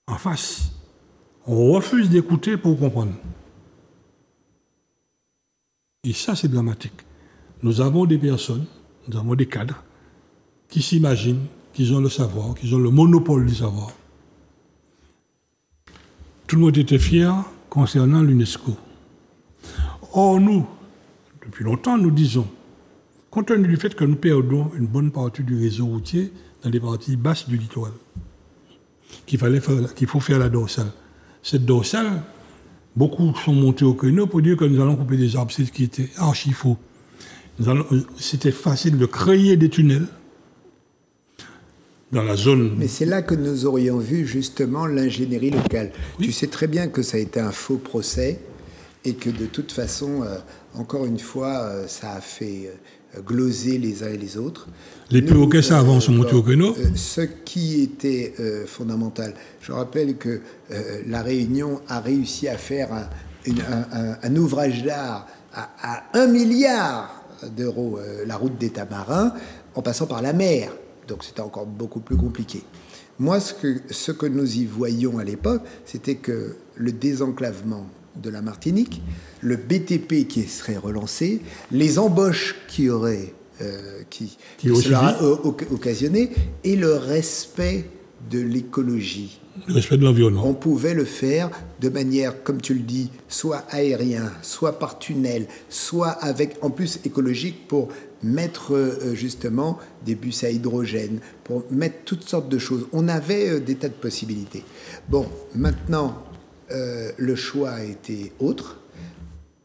Speaker 1: en face, on refuse d'écouter pour comprendre. Et ça, c'est dramatique. Nous avons des personnes, nous avons des cadres qui s'imaginent qu'ils ont le savoir, qu'ils ont le monopole du savoir. Tout le monde était fier concernant l'UNESCO. Or, nous, depuis longtemps, nous disons, compte tenu du fait que nous perdons une bonne partie du réseau routier dans les parties basses du littoral, qu'il faut faire la dorsale. Cette dorsale, beaucoup sont montés au créneau pour dire que nous allons couper des arbres, c'est ce qui était archi faux. C'était facile de créer des tunnels dans la zone.
Speaker 2: Mais c'est là que nous aurions vu justement l'ingénierie locale. Oui. Tu sais très bien que ça a été un faux procès et que de toute façon, encore une fois, ça a fait glosés les uns et les autres.
Speaker 1: Les perroquets savants sont montés au créneau.
Speaker 2: Ce qui était fondamental, je rappelle que La Réunion a réussi à faire un ouvrage d'art à 1 milliard d'euros, la route des Tamarins, en passant par la mer. Donc c'était encore beaucoup plus compliqué. Moi, ce que nous y voyions à l'époque, c'était que le désenclavement de la Martinique, le BTP qui serait relancé, les embauches qui auraient qui sera occasionné, et le respect de l'écologie.
Speaker 1: Le respect de l'environnement.
Speaker 2: On pouvait le faire de manière, comme tu le dis, soit aérien, soit par tunnel, soit avec, en plus écologique, pour mettre justement des bus à hydrogène, pour mettre toutes sortes de choses. On avait des tas de possibilités. Bon, maintenant, le choix a été autre.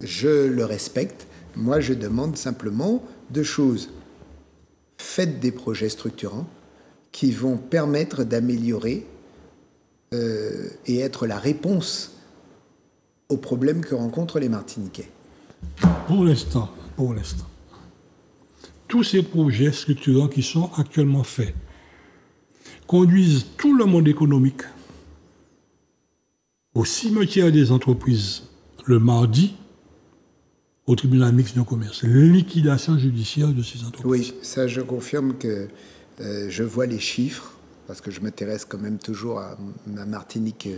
Speaker 2: Je le respecte. Moi, je demande simplement 2 choses. Faites des projets structurants qui vont permettre d'améliorer et être la réponse aux problèmes que rencontrent les Martiniquais.
Speaker 1: Pour l'instant, tous ces projets structurants qui sont actuellement faits conduisent tout le monde économique au cimetière des entreprises le mardi au tribunal mixte de commerce. Liquidation judiciaire de ces entreprises.
Speaker 2: Oui, ça je confirme que je vois les chiffres, parce que je m'intéresse quand même toujours à ma Martinique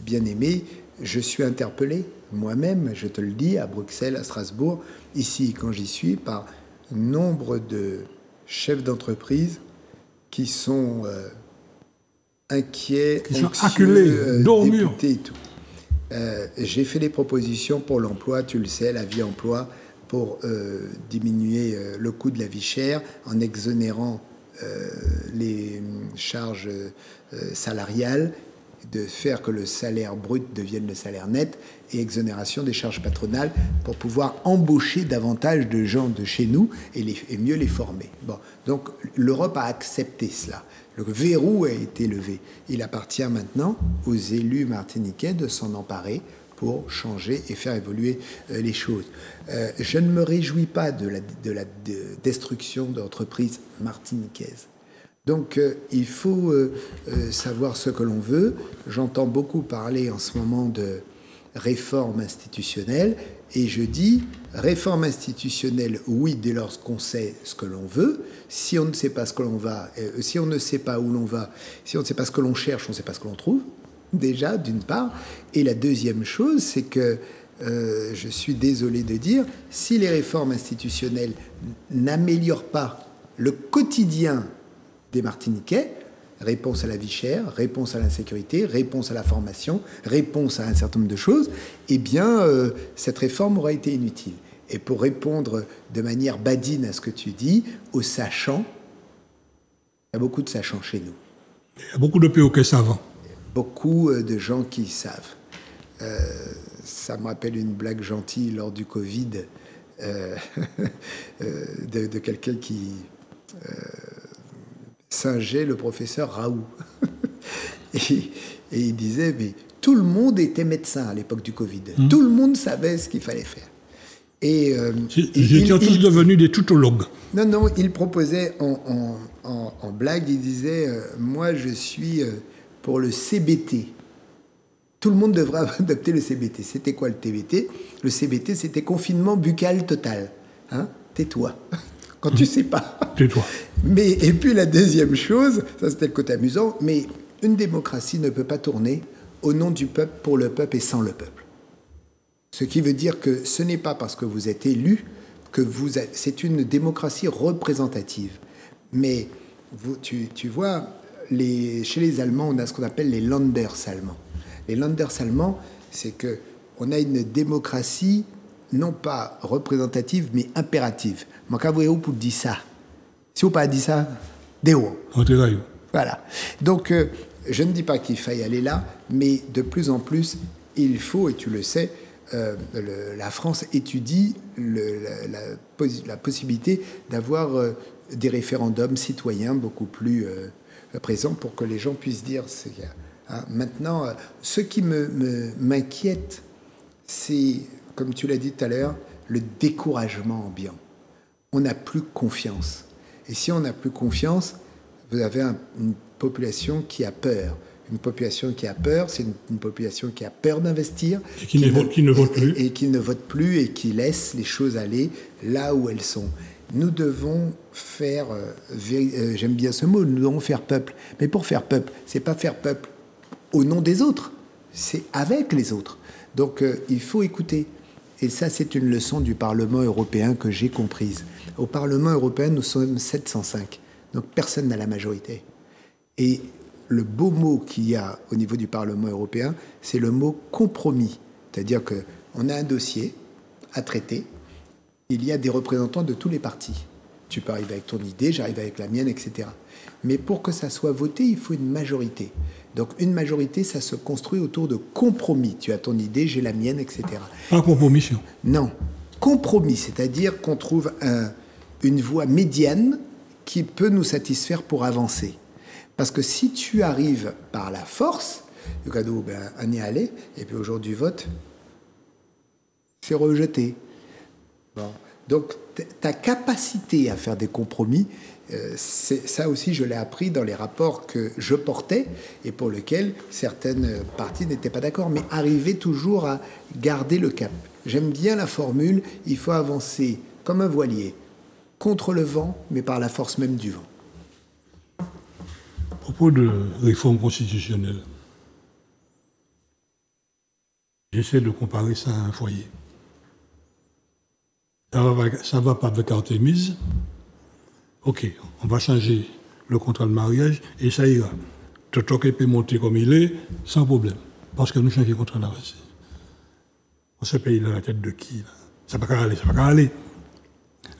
Speaker 2: bien aimée. Je suis interpellé moi-même, je te le dis, à Bruxelles, à Strasbourg, ici quand j'y suis, par nombre de chefs d'entreprise qui sont inquiets,
Speaker 1: qui sont acculés,
Speaker 2: députés et tout. J'ai fait des propositions pour l'emploi, tu le sais, la vie emploi, pour diminuer le coût de la vie chère en exonérant les charges salariales, de faire que le salaire brut devienne le salaire net, et exonération des charges patronales pour pouvoir embaucher davantage de gens de chez nous et mieux les former. Bon, donc l'Europe a accepté cela. Le verrou a été levé. Il appartient maintenant aux élus martiniquais de s'en emparer pour changer et faire évoluer les choses. Je ne me réjouis pas de la destruction d'entreprises martiniquaises. Donc il faut savoir ce que l'on veut. J'entends beaucoup parler en ce moment de réforme institutionnelle, et je dis réforme institutionnelle, oui, dès lors qu'on sait ce que l'on veut. Si on ne sait pas ce que l'on va, si on ne sait pas où l'on va, si on ne sait pas ce que l'on cherche, on ne sait pas ce que l'on trouve, déjà, d'une part. Et la deuxième chose, c'est que je suis désolé de dire, si les réformes institutionnelles n'améliorent pas le quotidien des Martiniquais, réponse à la vie chère, réponse à l'insécurité, réponse à la formation, réponse à un certain nombre de choses, eh bien, cette réforme aura été inutile. Et pour répondre de manière badine à ce que tu dis, aux sachants, il y a beaucoup de sachants chez nous.
Speaker 1: Il y a beaucoup de perroquets savants.
Speaker 2: Beaucoup de gens qui savent. Ça me rappelle une blague gentille lors du Covid de quelqu'un qui singeait le professeur Raoult. et il disait, mais tout le monde était médecin à l'époque du Covid. Tout le monde savait ce qu'il fallait faire. Et
Speaker 1: ils étaient tous devenus des tutologues.
Speaker 2: Non, il proposait en blague, il disait, moi je suis pour le CBT. Tout le monde devrait adopter le CBT. C'était quoi le TBT? Le CBT, c'était confinement buccal total. Hein? Tais-toi. Quand tu sais pas.
Speaker 1: Tais-toi.
Speaker 2: Et puis la deuxième chose, ça c'était le côté amusant, mais une démocratie ne peut pas tourner au nom du peuple, pour le peuple et sans le peuple. Ce qui veut dire que ce n'est pas parce que vous êtes élu que c'est une démocratie représentative. Mais tu vois, chez les Allemands, on a ce qu'on appelle les Landers allemands. Les Landers allemands, c'est qu'on a une démocratie non pas représentative, mais impérative. Mais quand vous pour dire ça, si vous pas dit ça, déo. Voilà. Donc, je ne dis pas qu'il faille aller là, mais de plus en plus, il faut, et tu le sais, la France étudie la possibilité d'avoir des référendums citoyens beaucoup plus présents pour que les gens puissent dire... Maintenant, ce qui m'inquiète, c'est, comme tu l'as dit tout à l'heure, le découragement ambiant. on n'a plus confiance. Et si on n'a plus confiance, vous avez une population qui a peur. Une population qui a peur, c'est une population qui a peur d'investir.
Speaker 1: Et qui ne vote plus.
Speaker 2: Et qui ne vote plus et qui laisse les choses aller là où elles sont. Nous devons faire, j'aime bien ce mot, nous devons faire peuple. Mais pour faire peuple, c'est pas faire peuple au nom des autres, c'est avec les autres. Donc il faut écouter. Et ça, c'est une leçon du Parlement européen que j'ai comprise. Au Parlement européen, nous sommes 705. Donc personne n'a la majorité. Et le beau mot qu'il y a au niveau du Parlement européen, c'est le mot compromis. C'est-à-dire qu'on a un dossier à traiter, il y a des représentants de tous les partis. Tu peux arriver avec ton idée, j'arrive avec la mienne, etc. Mais pour que ça soit voté, il faut une majorité. Donc une majorité, ça se construit autour de compromis. Tu as ton idée, j'ai la mienne, etc.
Speaker 1: Pas compromission.
Speaker 2: Non, compromis, c'est-à-dire qu'on trouve une voie médiane qui peut nous satisfaire pour avancer. Parce que si tu arrives par la force, le cadeau, on y allait, et puis aujourd'hui vote, c'est rejeté. Bon. Donc ta capacité à faire des compromis, ça aussi je l'ai appris dans les rapports que je portais et pour lesquels certaines parties n'étaient pas d'accord, mais arriver toujours à garder le cap. J'aime bien la formule, il faut avancer comme un voilier, contre le vent, mais par la force même du vent.
Speaker 1: À propos de réforme constitutionnelle, j'essaie de comparer ça à un foyer. Ça va pas avec Artémise. Ok, on va changer le contrat de mariage et ça ira. Toto peut monter comme il est, sans problème. Parce que nous changeons le contrat de mariage. On se paye la tête de qui là? Ça ne va pas aller, ça va pas aller.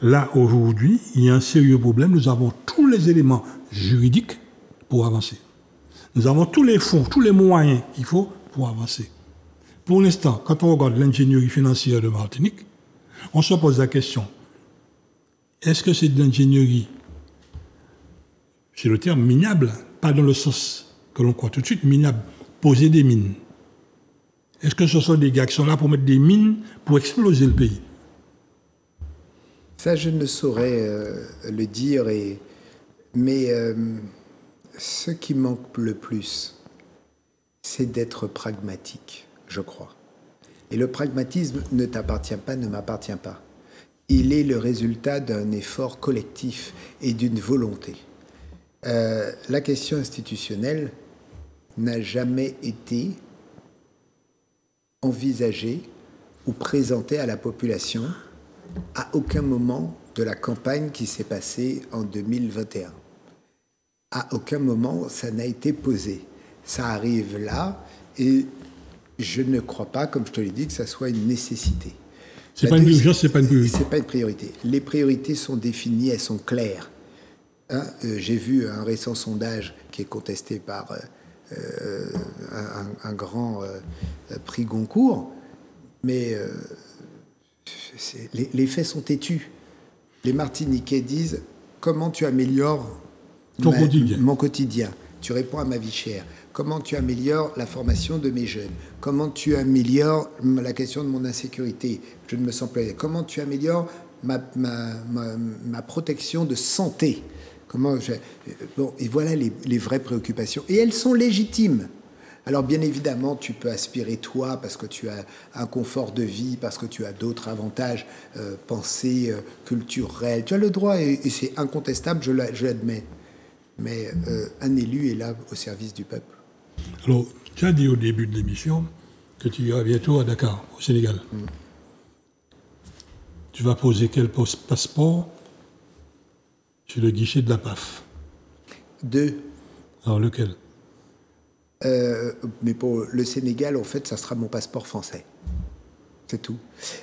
Speaker 1: Là, aujourd'hui, il y a un sérieux problème. Nous avons tous les éléments juridiques pour avancer. Nous avons tous les fonds, tous les moyens qu'il faut pour avancer. Pour l'instant, quand on regarde l'ingénierie financière de Martinique, on se pose la question, est-ce que c'est de l'ingénierie, c'est le terme minable, pas dans le sens que l'on croit tout de suite, minable, poser des mines. Est-ce que ce sont des gars qui sont là pour mettre des mines pour exploser le pays?
Speaker 2: Ça, je ne saurais le dire, mais ce qui manque le plus, c'est d'être pragmatique, je crois. Et le pragmatisme ne t'appartient pas, ne m'appartient pas. Il est le résultat d'un effort collectif et d'une volonté. La question institutionnelle n'a jamais été envisagée ou présentée à la population à aucun moment de la campagne qui s'est passée en 2021. À aucun moment, ça n'a été posé. Ça arrive là et je ne crois pas, comme je te l'ai dit, que ça soit une nécessité.
Speaker 1: C'est pas une urgence, c'est pas une priorité.
Speaker 2: C'est pas une priorité. Les priorités sont définies, elles sont claires. Hein, j'ai vu un récent sondage qui est contesté par un grand prix Goncourt, mais les faits sont têtus. Les Martiniquais disent « Comment tu améliores mon quotidien ? Tu réponds à ma vie chère. Comment tu améliores la formation de mes jeunes? Comment tu améliores la question de mon insécurité? Je ne me sens pas. Comment tu améliores ma protection de santé? Bon, et voilà les vraies préoccupations. Et elles sont légitimes. Alors bien évidemment, tu peux aspirer toi parce que tu as un confort de vie, parce que tu as d'autres avantages, pensée culturelle. Tu as le droit et c'est incontestable, je l'admets. Mais un élu est là au service du peuple.
Speaker 1: Alors, tu as dit au début de l'émission que tu iras bientôt à Dakar, au Sénégal. Tu vas poser quel passeport sur le guichet de la PAF?
Speaker 2: 2.
Speaker 1: Alors, lequel?
Speaker 2: Mais pour le Sénégal, en fait, ça sera mon passeport français. C'est tout.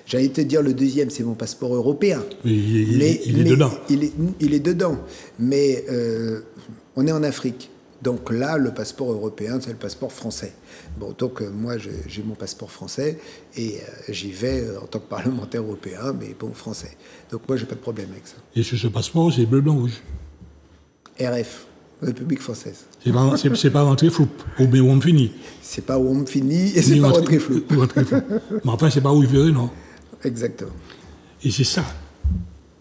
Speaker 2: J'allais te dire le deuxième, c'est mon passeport européen.
Speaker 1: Il est dedans.
Speaker 2: Il est dedans. Mais on est en Afrique. Donc là, le passeport européen, c'est le passeport français. Bon, donc moi, j'ai mon passeport français et j'y vais en tant que parlementaire européen, mais bon, français. Donc moi, j'ai pas de problème avec ça.
Speaker 1: Et sur ce passeport, c'est bleu, blanc, rouge.
Speaker 2: RF, République française.
Speaker 1: C'est pas rentré flou, ou bien où on finit.
Speaker 2: C'est pas où on finit et c'est pas rentré flou.
Speaker 1: Mais enfin, c'est pas où il veut, non.
Speaker 2: Exactement.
Speaker 1: Et c'est ça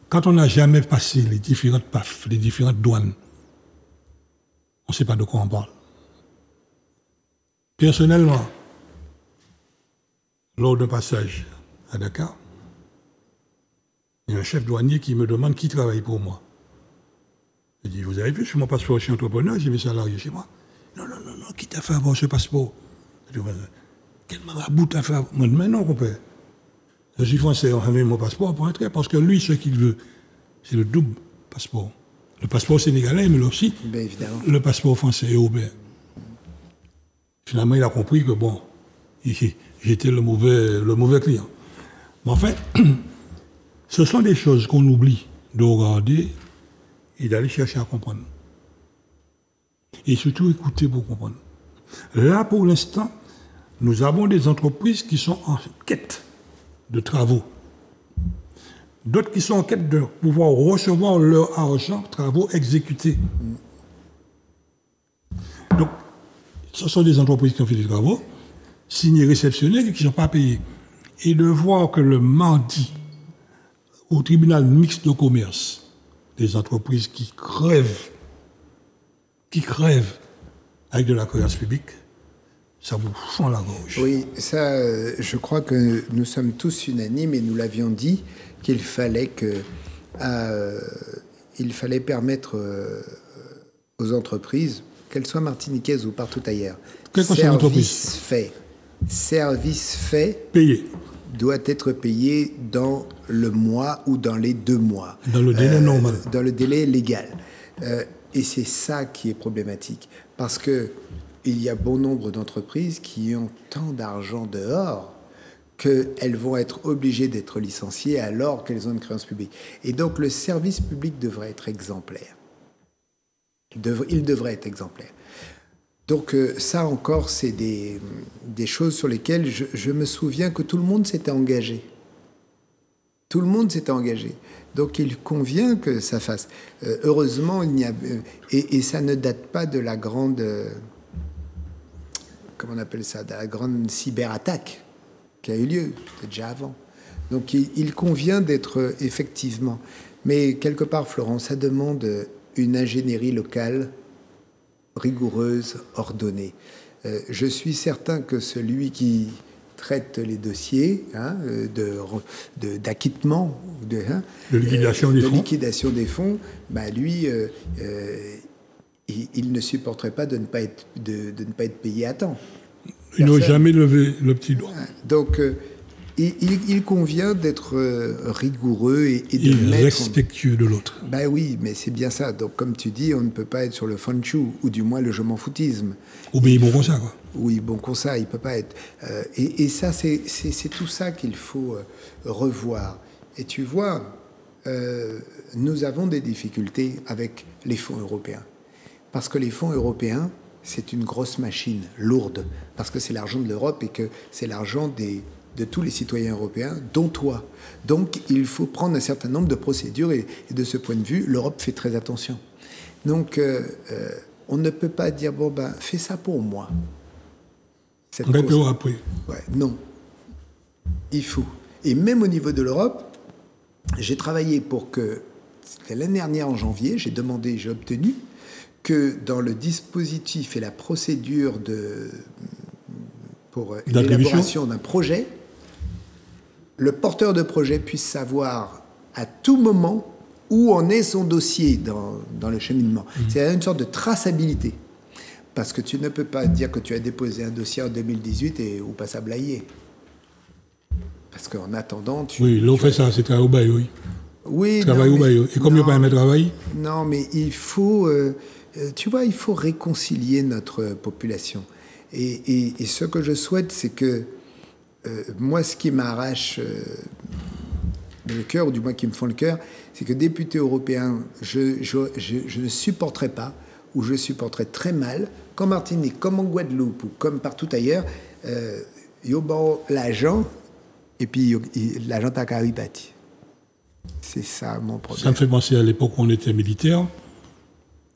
Speaker 1: quand on n'a jamais passé les différentes PAF, les différentes douanes, on ne sait pas de quoi on parle. Personnellement, lors d'un passage à Dakar, il y a un chef douanier qui me demande qui travaille pour moi. Je dis, vous avez vu sur mon passeport, je suis entrepreneur, j'ai mes salariés chez moi. Non, qui t'a fait avoir ce passeport? Je dis, quel marabout t'a fait avoir? Moi, mais non, compère. Je suis français, on a mis mon passeport pour entrer, parce que lui, ce qu'il veut, c'est le double passeport. Le passeport sénégalais, mais aussi le passeport français et européen. Finalement, il a compris que, bon, j'étais le mauvais client. Mais en fait, ce sont des choses qu'on oublie de regarder et d'aller chercher à comprendre. Et surtout écouter pour comprendre. Là, pour l'instant, nous avons des entreprises qui sont en quête de travaux. D'autres qui sont en quête de pouvoir recevoir leur argent, travaux exécutés. Donc, ce sont des entreprises qui ont fait des travaux, signés, réceptionnés, et qui ne sont pas payés. Et de voir que le mardi, au tribunal mixte de commerce, des entreprises qui crèvent avec de la créance publique, ça vous fend la gorge.
Speaker 2: Oui, ça, je crois que nous sommes tous unanimes et nous l'avions dit qu'il fallait permettre aux entreprises, qu'elles soient martiniquaises ou partout ailleurs, service fait
Speaker 1: payé
Speaker 2: doit être payé dans le mois ou dans les 2 mois.
Speaker 1: Dans le délai normal.
Speaker 2: Dans le délai légal. Et c'est ça qui est problématique. Parce que il y a bon nombre d'entreprises qui ont tant d'argent dehors qu'elles vont être obligées d'être licenciées alors qu'elles ont une créance publique. Et donc le service public devrait être exemplaire. Il devrait être exemplaire. Donc ça encore, c'est des choses sur lesquelles je me souviens que tout le monde s'était engagé. Tout le monde s'était engagé. Donc il convient que ça fasse. Heureusement, il n'y a... Et ça ne date pas de la grande... comment on appelle ça? De la grande cyberattaque qui a eu lieu. C'était déjà avant. Donc il convient d'être effectivement... Mais quelque part, Florent, ça demande une ingénierie locale rigoureuse, ordonnée. Je suis certain que celui qui traite les dossiers d'acquittement, de liquidation des fonds, bah lui, il ne supporterait pas de ne pas être payé à temps.
Speaker 1: Il n'a jamais levé le petit doigt.
Speaker 2: Donc, il convient d'être rigoureux et de
Speaker 1: respectueux de l'autre.
Speaker 2: Ben oui, mais c'est bien ça. Donc, comme tu dis, on ne peut pas être sur le fanchou, ou du moins le je m'en foutisme.
Speaker 1: Ou bien bon conseil, quoi.
Speaker 2: Oui, bon conseil, il ne peut pas être. Et ça, c'est tout ça qu'il faut revoir. Et tu vois, nous avons des difficultés avec les fonds européens. Parce que les fonds européens, c'est une grosse machine, lourde. Parce que c'est l'argent de l'Europe et que c'est l'argent de tous les citoyens européens, dont toi. Donc, il faut prendre un certain nombre de procédures et de ce point de vue, l'Europe fait très attention. Donc, on ne peut pas dire, bon, ben, fais ça pour moi.
Speaker 1: Après.
Speaker 2: Ouais, non. Il faut. Et même au niveau de l'Europe, j'ai travaillé pour que, c'était l'année dernière en janvier, j'ai demandé, j'ai obtenu, que dans le dispositif et la procédure pour l'élaboration d'un projet, le porteur de projet puisse savoir à tout moment où en est son dossier dans le cheminement. C'est une sorte de traçabilité. Parce que tu ne peux pas dire que tu as déposé un dossier en 2018 ou pas à blayer. Parce qu'en attendant,
Speaker 1: Oui, l'on fait ça, c'est travail au bail, oui.
Speaker 2: Oui,
Speaker 1: travail au bail. Et comme il n'y a pas un travail.
Speaker 2: Non, mais il faut... tu vois, il faut réconcilier notre population. Et ce que je souhaite, c'est que moi, ce qui m'arrache le cœur, ou du moins qui me fend le cœur, c'est que député européen, je ne supporterai pas, ou je supporterai très mal, qu'en Martinique, comme en Guadeloupe, ou comme partout ailleurs, il y a l'agent, et puis l'agent à Caribati. C'est ça mon problème.
Speaker 1: Ça me fait penser à l'époque où on était militaire.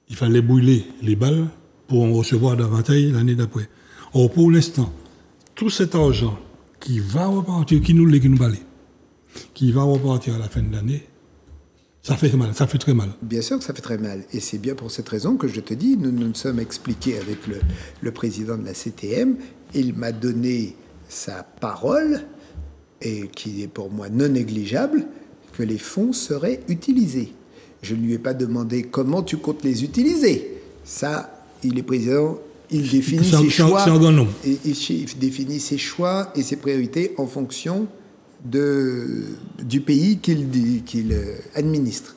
Speaker 1: Il fallait brûler les balles pour en recevoir davantage l'année d'après. Or, pour l'instant, tout cet argent qui va repartir, qui nous balaye, qui va repartir à la fin de l'année, Ça fait mal, ça fait très mal.
Speaker 2: Bien sûr que ça fait très mal. Et c'est bien pour cette raison que je te dis, nous nous sommes expliqués avec le président de la CTM. Il m'a donné sa parole, et qui est pour moi non négligeable, que les fonds seraient utilisés. Je ne lui ai pas demandé comment tu comptes les utiliser. Ça, il est président, il définit ses choix. Il définit ses choix et ses priorités en fonction du pays qu'il administre.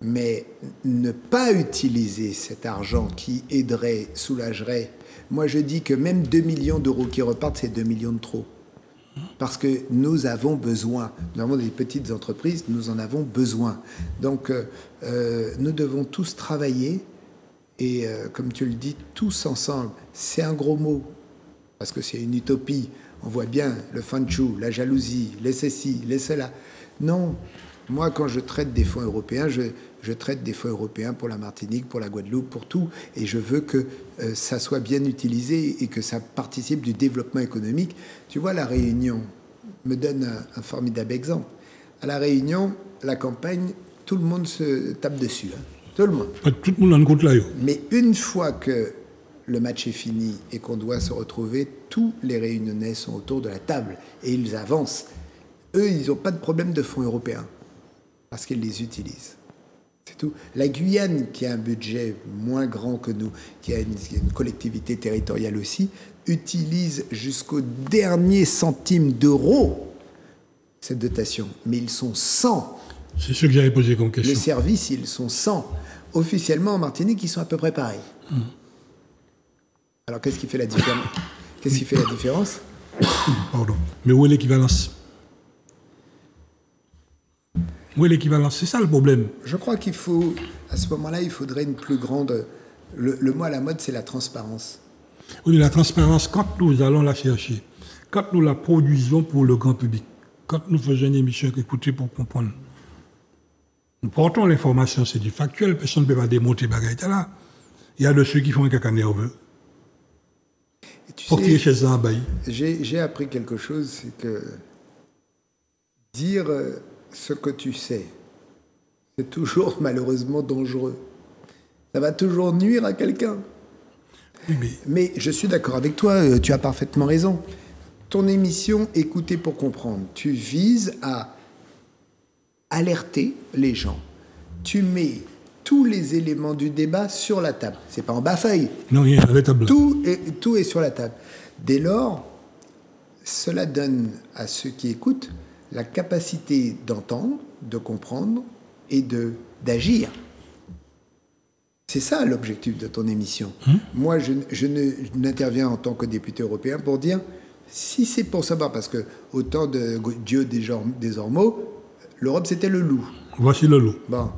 Speaker 2: Mais ne pas utiliser cet argent qui aiderait, soulagerait. Moi, je dis que même 2 millions d'euros qui repartent, c'est 2 millions de trop. Parce que nous avons besoin. Nous avons des petites entreprises, nous en avons besoin. Donc, nous devons tous travailler et, comme tu le dis, tous ensemble. C'est un gros mot, parce que c'est une utopie. On voit bien le fanchou, la jalousie, les ceci, les cela. Non, moi, quand je traite des fonds européens, je traite des fonds européens pour la Martinique, pour la Guadeloupe, pour tout. Et je veux que ça soit bien utilisé et que ça participe du développement économique. Tu vois, la Réunion me donne un formidable exemple. À la Réunion, la campagne, tout le monde se tape dessus. Hein. Tout le monde.
Speaker 1: Tout le monde en compte là.
Speaker 2: Mais une fois que le match est fini et qu'on doit se retrouver, tous les Réunionnais sont autour de la table et ils avancent. Eux, ils n'ont pas de problème de fonds européens parce qu'ils les utilisent. C'est tout. La Guyane, qui a un budget moins grand que nous, qui a une collectivité territoriale aussi, utilise jusqu'au dernier centime d'euro cette dotation. Mais ils sont 100.
Speaker 1: C'est ce que j'avais posé comme question.
Speaker 2: Les services, ils sont 100. Officiellement, en Martinique, ils sont à peu près pareils. Alors, qu'est-ce qui fait la différence? Qu'est-ce qui fait la différence?
Speaker 1: Pardon. Mais où est l'équivalence? Où est l'équivalence? C'est ça le problème.
Speaker 2: Je crois qu'il faut, à ce moment-là, il faudrait une plus grande... Le mot à la mode, c'est la transparence.
Speaker 1: Oui, mais la transparence, quand nous allons la chercher, quand nous la produisons pour le grand public, quand nous faisons une émission écoutée pour comprendre, nous portons l'information, c'est du factuel, personne ne peut pas démonter bagaille là. Il y a de ceux qui font un caca nerveux. Pour qu'il chez un bail.
Speaker 2: J'ai appris quelque chose, c'est que dire ce que tu sais, c'est toujours malheureusement dangereux. Ça va toujours nuire à quelqu'un.
Speaker 1: Oui,
Speaker 2: mais je suis d'accord avec toi, tu as parfaitement raison. Ton émission, Écouter pour comprendre, tu vises à alerter les gens. Tu mets tous les éléments du débat sur la table. C'est pas en bas-feuille.
Speaker 1: Non, il y a la table.
Speaker 2: Tout est sur la table. Dès lors, cela donne à ceux qui écoutent la capacité d'entendre, de comprendre et d'agir. C'est ça l'objectif de ton émission. Moi, je n'interviens en tant que député européen pour dire, si c'est pour savoir, parce que au temps de Dieu des Ormeaux, l'Europe c'était le loup.
Speaker 1: Voici le loup.
Speaker 2: Bon,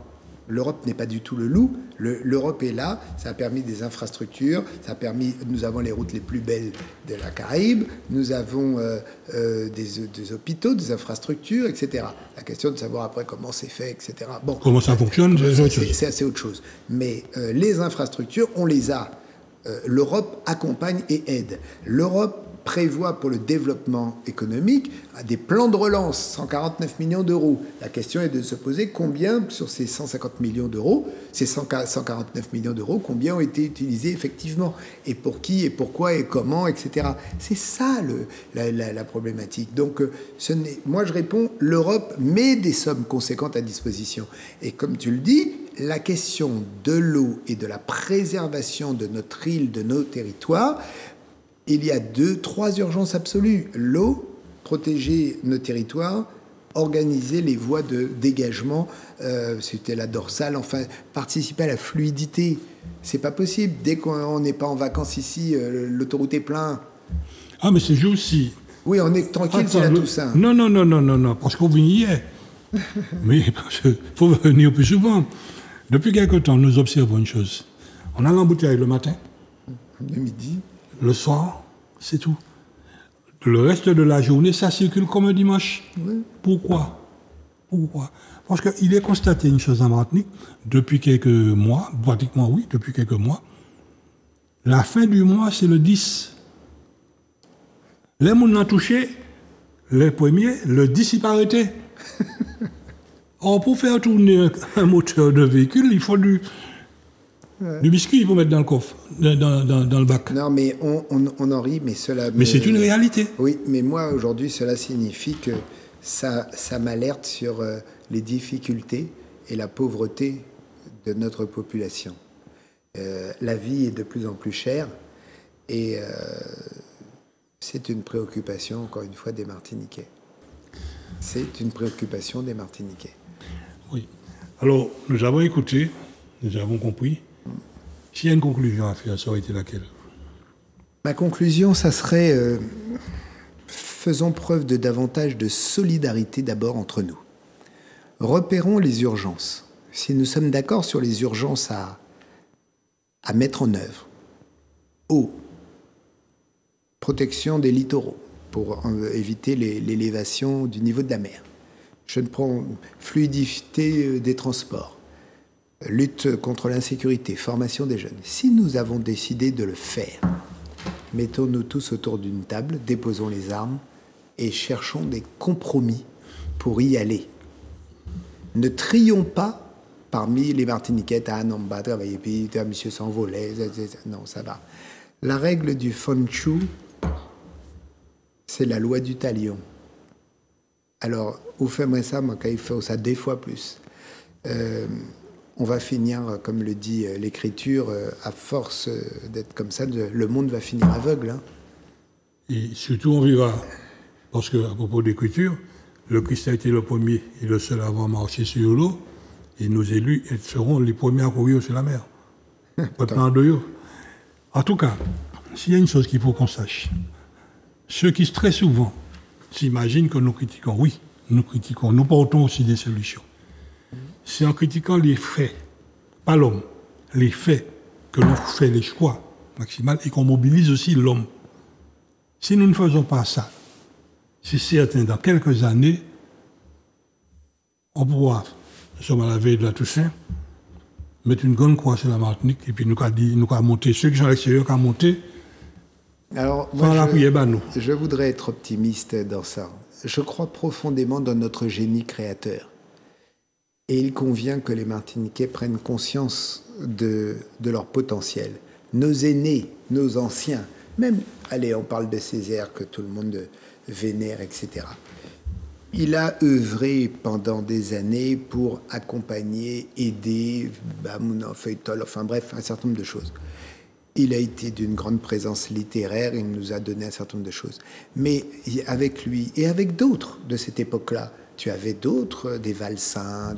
Speaker 2: l'Europe n'est pas du tout le loup. L'Europe est là, ça a permis des infrastructures, nous avons les routes les plus belles de la Caraïbe, nous avons des hôpitaux, des infrastructures, etc. La question de savoir après comment c'est fait, etc. Bon,
Speaker 1: comment ça fonctionne,
Speaker 2: c'est assez autre chose. Mais les infrastructures, on les a. L'Europe accompagne et aide. L'Europe prévoit pour le développement économique des plans de relance, 149 millions d'euros. La question est de se poser combien, sur ces 150 millions d'euros, ces 149 millions d'euros, combien ont été utilisés effectivement, et pour qui, et pourquoi, et comment, etc. C'est ça la problématique. Donc, moi je réponds, l'Europe met des sommes conséquentes à disposition. Et comme tu le dis, la question de l'eau et de la préservation de notre île, de nos territoires, il y a 3 urgences absolues. L'eau, protéger nos territoires, organiser les voies de dégagement, c'était la dorsale, enfin, participer à la fluidité. C'est pas possible. Dès qu'on n'est pas en vacances ici, l'autoroute est pleine.
Speaker 1: Ah, mais c'est juste aussi.
Speaker 2: Oui, on est tranquille, c'est la Toussaint.
Speaker 1: Non, parce qu'on vient hier. Mais il faut venir plus souvent. Depuis quelque temps, nous observons une chose. On a l'embouteillage le matin.
Speaker 2: Le midi.
Speaker 1: Le soir, c'est tout. Le reste de la journée, ça circule comme un dimanche.
Speaker 2: Oui.
Speaker 1: Pourquoi? Parce qu'il est constaté une chose en Martinique, depuis quelques mois, pratiquement oui, depuis quelques mois, la fin du mois, c'est le 10. Les gens ont touché, les premiers, le 10, il pas arrêté. Or, pour faire tourner un moteur de véhicule, il faut du biscuit pour mettre dans le coffre, dans le bac.
Speaker 2: Non, mais on en rit, mais cela...
Speaker 1: Mais c'est une réalité.
Speaker 2: Oui, mais moi, aujourd'hui, cela signifie que ça m'alerte sur les difficultés et la pauvreté de notre population. La vie est de plus en plus chère et c'est une préoccupation, encore une fois, des Martiniquais. C'est une préoccupation des Martiniquais.
Speaker 1: Oui. Alors, nous avons écouté, nous avons compris. S'il y a une conclusion à faire, ça aurait été laquelle?
Speaker 2: Ma conclusion, ça serait faisons preuve de davantage de solidarité d'abord entre nous. Repérons les urgences. Si nous sommes d'accord sur les urgences à mettre en œuvre, eau, protection des littoraux pour éviter l'élévation du niveau de la mer, je ne prends fluidité des transports, lutte contre l'insécurité, formation des jeunes. Si nous avons décidé de le faire, mettons-nous tous autour d'une table, déposons les armes et cherchons des compromis pour y aller. Ne trions pas parmi les Martiniquais, ah non, bah, travailler, puis monsieur s'envolait, non, ça va. La règle du Fonshu, c'est la loi du talion. Alors, vous faites ça, moi, quand il fait ça 2 fois plus. On va finir, comme le dit l'Écriture, à force d'être comme ça, le monde va finir aveugle. Hein.
Speaker 1: Et surtout, on verra, parce qu'à propos d'Écriture, le Christ a été le premier et le seul à avoir marché sur l'eau, et nos élus seront les premiers à courir sur la mer. En tout cas, s'il y a une chose qu'il faut qu'on sache, ceux qui très souvent s'imaginent que nous critiquons, oui, nous critiquons, nous portons aussi des solutions. C'est en critiquant les faits, pas l'homme, les faits, que l'on fait les choix maximaux et qu'on mobilise aussi l'homme. Si nous ne faisons pas ça, c'est certain, dans quelques années, on pourra, nous sommes à la veille de la Toussaint, mettre une grande croix sur la Martinique et puis nous allons monter, ceux qui sont à l'extérieur, qui ont monté,
Speaker 2: alors, moi, je voudrais être optimiste dans ça. Je crois profondément dans notre génie créateur. Et il convient que les Martiniquais prennent conscience de leur potentiel. Nos aînés, nos anciens, même, allez, on parle de Césaire que tout le monde vénère, etc. Il a œuvré pendant des années pour accompagner, aider, Bamouna, Feuilleton, enfin bref, un certain nombre de choses. Il a été d'une grande présence littéraire, il nous a donné un certain nombre de choses. Mais avec lui, et avec d'autres de cette époque-là, tu avais d'autres, des Valsin,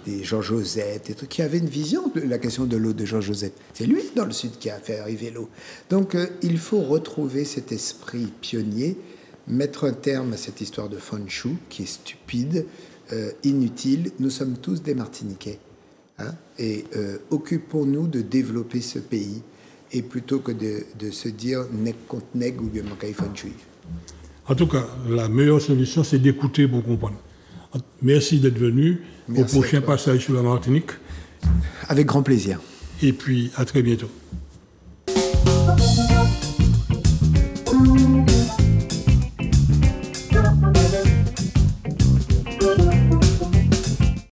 Speaker 2: des Jean Josette, des trucs qui avaient une vision de la question de l'eau de Jean Josette. C'est lui, dans le Sud, qui a fait arriver l'eau. Donc, il faut retrouver cet esprit pionnier, mettre un terme à cette histoire de Fonshu, qui est stupide, inutile. Nous sommes tous des Martiniquais. Hein, et occupons-nous de développer ce pays, et plutôt que de se dire « nèg contre nèg » ou bien « manquait Fonshu ».
Speaker 1: En tout cas, la meilleure solution, c'est d'écouter pour comprendre. Merci d'être venu. Merci au prochain passage sur la Martinique.
Speaker 2: Avec grand plaisir.
Speaker 1: Et puis, à très bientôt.